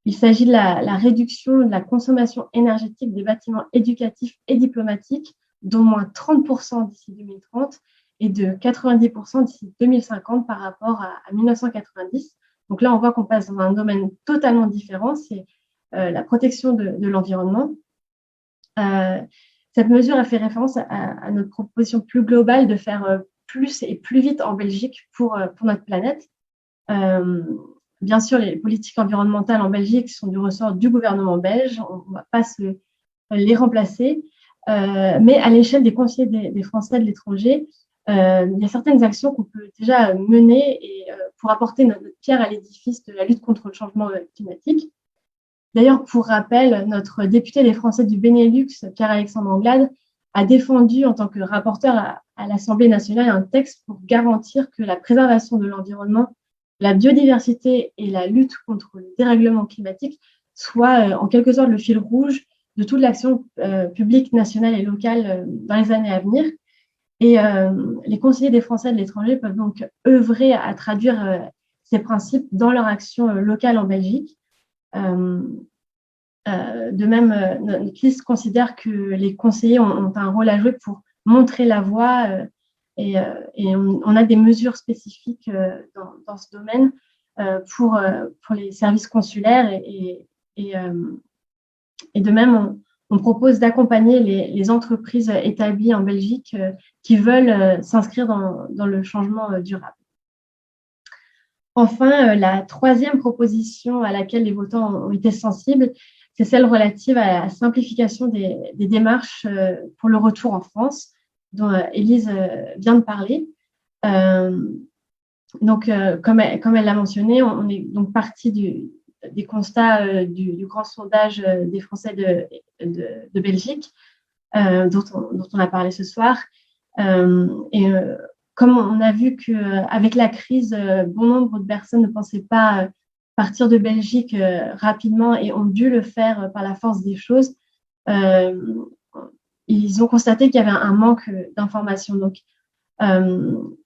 Il s'agit de la réduction de la consommation énergétique des bâtiments éducatifs et diplomatiques d'au moins 30% d'ici 2030 et de 90% d'ici 2050 par rapport à 1990. Donc là, on voit qu'on passe dans un domaine totalement différent, c'est la protection de l'environnement. Cette mesure a fait référence à notre proposition plus globale de faire plus et plus vite en Belgique pour notre planète. Bien sûr, les politiques environnementales en Belgique sont du ressort du gouvernement belge, on ne va pas les remplacer, mais à l'échelle des conseillers des Français de l'étranger, il y a certaines actions qu'on peut déjà mener pour apporter notre pierre à l'édifice de la lutte contre le changement climatique. D'ailleurs, pour rappel, notre député des Français du Benelux, Pierre-Alexandre Anglade, a défendu en tant que rapporteur à l'Assemblée nationale un texte pour garantir que la préservation de l'environnement, la biodiversité et la lutte contre le dérèglement climatique soient en quelque sorte le fil rouge de toute l'action publique nationale et locale dans les années à venir. Et les conseillers des Français de l'étranger peuvent donc œuvrer à traduire ces principes dans leur action locale en Belgique. De même, notre liste considère que les conseillers ont un rôle à jouer pour montrer la voie et on a des mesures spécifiques dans ce domaine pour les services consulaires et de même, on propose d'accompagner les entreprises établies en Belgique qui veulent s'inscrire dans le changement durable. Enfin, la troisième proposition à laquelle les votants ont été sensibles, c'est celle relative à la simplification des démarches pour le retour en France, dont Élise vient de parler. Donc, comme elle l'a mentionné, on est donc parti des constats du grand sondage des Français de Belgique, dont on a parlé ce soir. Comme on a vu qu'avec la crise, bon nombre de personnes ne pensaient pas partir de Belgique rapidement et ont dû le faire par la force des choses, ils ont constaté qu'il y avait un manque d'informations. Donc, il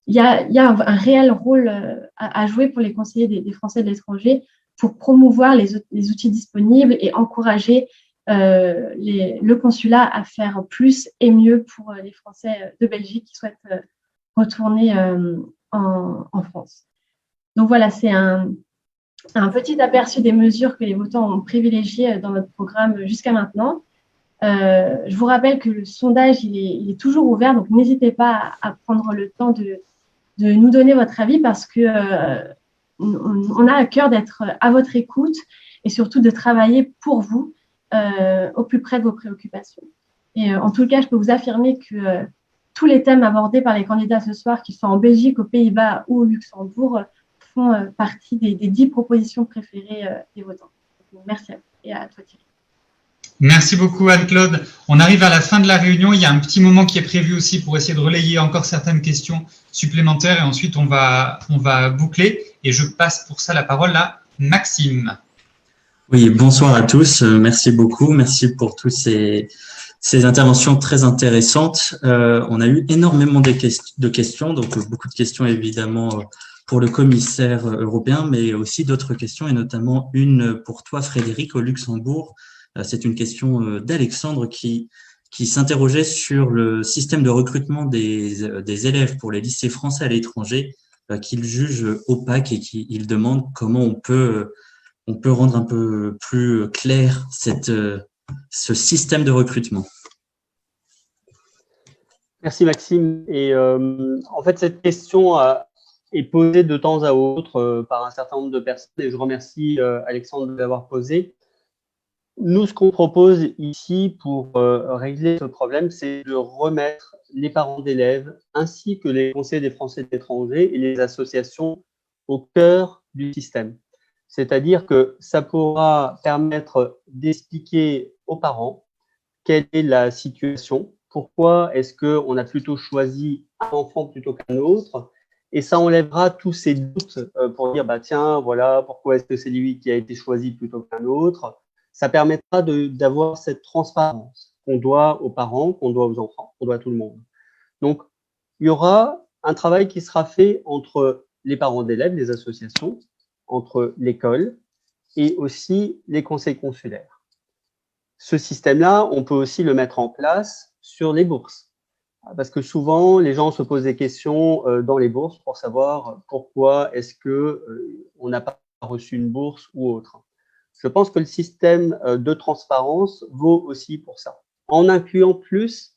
y a un réel rôle à jouer pour les conseillers des Français de l'étranger pour promouvoir les outils disponibles et encourager le consulat à faire plus et mieux pour les Français de Belgique qui souhaitent retourner en France. Donc voilà, c'est un petit aperçu des mesures que les votants ont privilégiées dans notre programme jusqu'à maintenant. Je vous rappelle que le sondage, il est toujours ouvert, donc n'hésitez pas à prendre le temps de nous donner votre avis parce que on a à cœur d'être à votre écoute et surtout de travailler pour vous au plus près de vos préoccupations. Et en tout cas, je peux vous affirmer que tous les thèmes abordés par les candidats ce soir, qu'ils soient en Belgique, aux Pays-Bas ou au Luxembourg, font partie des 10 propositions préférées des votants. Donc, merci à vous et à toi Thierry. Merci beaucoup Anne-Claude. On arrive à la fin de la réunion. Il y a un petit moment qui est prévu aussi pour essayer de relayer encore certaines questions supplémentaires et ensuite on va boucler. Et je passe pour ça la parole à Maxime. Oui, bonsoir à tous. Merci beaucoup. Merci pour toutes ces interventions très intéressantes. On a eu énormément de questions, donc beaucoup de questions évidemment pour le commissaire européen, mais aussi d'autres questions et notamment une pour toi Frédéric au Luxembourg. C'est une question d'Alexandre qui s'interrogeait sur le système de recrutement des élèves pour les lycées français à l'étranger qu'il juge opaque et qu'il demande comment on peut rendre un peu plus clair ce système de recrutement. Merci Maxime. Et en fait, cette question est posée de temps à autre par un certain nombre de personnes et je remercie Alexandre de l'avoir posée. Nous, ce qu'on propose ici pour régler ce problème, c'est de remettre les parents d'élèves ainsi que les conseillers des Français de l'étranger et les associations au cœur du système. C'est-à-dire que ça pourra permettre d'expliquer aux parents quelle est la situation, pourquoi est-ce qu'on a plutôt choisi un enfant plutôt qu'un autre, et ça enlèvera tous ces doutes pour dire bah tiens, voilà, pourquoi est-ce que c'est lui qui a été choisi plutôt qu'un autre. Ça permettra d'avoir cette transparence qu'on doit aux parents, qu'on doit aux enfants, qu'on doit à tout le monde. Donc, il y aura un travail qui sera fait entre les parents d'élèves, les associations, entre l'école et aussi les conseils consulaires. Ce système-là, on peut aussi le mettre en place sur les bourses. Parce que souvent, les gens se posent des questions dans les bourses pour savoir pourquoi est-ce qu'on n'a pas reçu une bourse ou autre. Je pense que le système de transparence vaut aussi pour ça. En incluant plus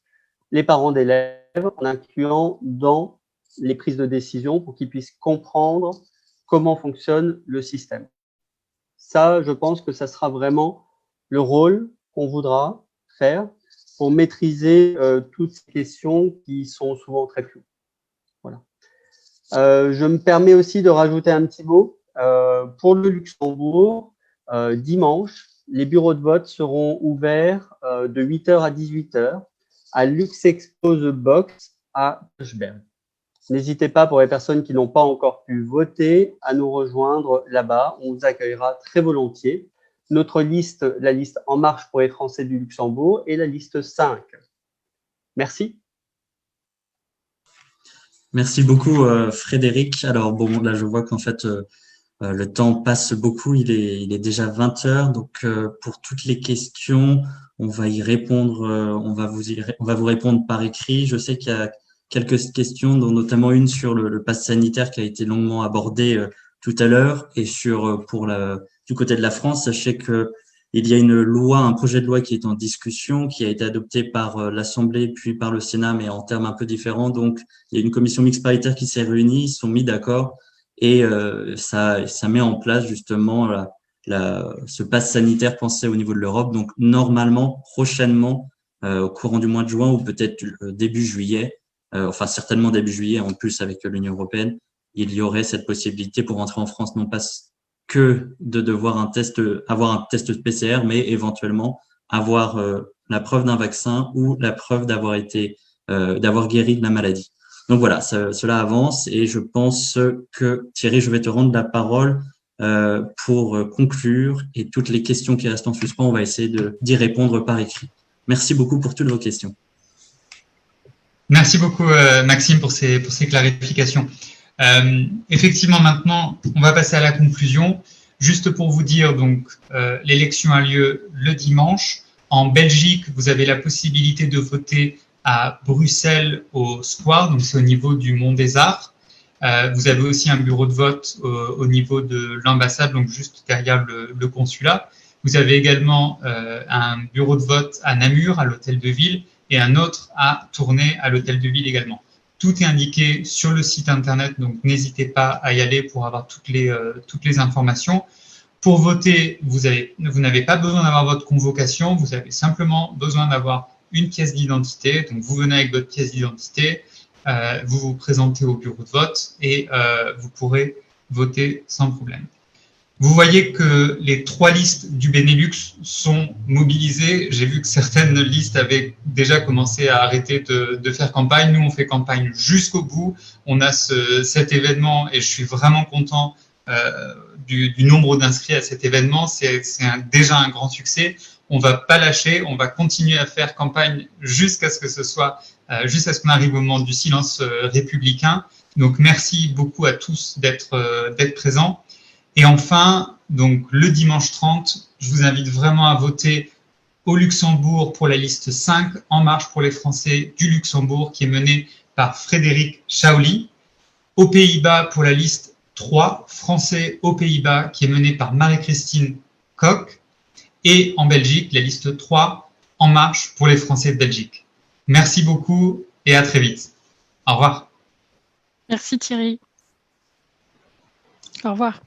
les parents d'élèves, en incluant dans les prises de décision pour qu'ils puissent comprendre comment fonctionne le système. Ça, je pense que ça sera vraiment le rôle qu'on voudra faire pour maîtriser toutes ces questions qui sont souvent très floues. Voilà. Je me permets aussi de rajouter un petit mot. Pour le Luxembourg, dimanche, les bureaux de vote seront ouverts de 8h à 18h à Luxexpo The Box à Kirchberg. N'hésitez pas, pour les personnes qui n'ont pas encore pu voter, à nous rejoindre là-bas. On vous accueillera très volontiers. Notre liste, la liste En Marche pour les Français du Luxembourg et la liste 5. Merci. Merci beaucoup Frédéric. Alors bon, là je vois qu'en fait le temps passe beaucoup, il est déjà 20h, donc pour toutes les questions, on va y répondre, on va vous répondre par écrit. Je sais qu'il y a quelques questions, dont notamment une sur le pass sanitaire qui a été longuement abordée tout à l'heure, et sur du côté de la France, sachez que il y a un projet de loi qui est en discussion, qui a été adopté par l'Assemblée puis par le Sénat, mais en termes un peu différents. Donc, il y a une commission mixte paritaire qui s'est réunie, ils se sont mis d'accord. Et ça met en place justement ce pass sanitaire pensé au niveau de l'Europe. Donc normalement, prochainement, au courant du mois de juin ou peut-être début juillet, enfin certainement début juillet en plus avec l'Union européenne, il y aurait cette possibilité pour entrer en France, non pas que de devoir avoir un test PCR, mais éventuellement avoir la preuve d'un vaccin ou la preuve d'avoir guéri de la maladie. Donc voilà, cela avance et je pense que Thierry, je vais te rendre la parole pour conclure, et toutes les questions qui restent en suspens, on va essayer d'y répondre par écrit. Merci beaucoup pour toutes vos questions. Merci beaucoup Maxime pour ces clarifications. Effectivement, maintenant, on va passer à la conclusion. Juste pour vous dire, donc, l'élection a lieu le dimanche. En Belgique, vous avez la possibilité de voter à Bruxelles au Square, donc c'est au niveau du Mont des Arts. Vous avez aussi un bureau de vote au niveau de l'ambassade, donc juste derrière le consulat. Vous avez également un bureau de vote à Namur, à l'hôtel de ville, et un autre à Tournai, à l'hôtel de ville également. Tout est indiqué sur le site internet, donc n'hésitez pas à y aller pour avoir toutes les informations. Pour voter, vous n'avez pas besoin d'avoir votre convocation, vous avez simplement besoin d'avoir une pièce d'identité. Donc vous venez avec votre pièce d'identité, vous vous présentez au bureau de vote et vous pourrez voter sans problème. Vous voyez que les 3 listes du Benelux sont mobilisées. J'ai vu que certaines listes avaient déjà commencé à arrêter de faire campagne. Nous, on fait campagne jusqu'au bout. On a cet événement et je suis vraiment content du nombre d'inscrits à cet événement. C'est déjà un grand succès. On va pas lâcher. On va continuer à faire campagne jusqu'à ce que jusqu'à ce qu'on arrive au moment du silence républicain. Donc, merci beaucoup à tous d'être présents. Et enfin, donc le dimanche 30, je vous invite vraiment à voter au Luxembourg pour la liste 5, En Marche pour les Français du Luxembourg, qui est menée par Frédéric Chaoli. Aux Pays-Bas pour la liste 3, Français aux Pays-Bas, qui est menée par Marie-Christine Koch. Et en Belgique, la liste 3, En Marche pour les Français de Belgique. Merci beaucoup et à très vite. Au revoir. Merci Thierry. Au revoir.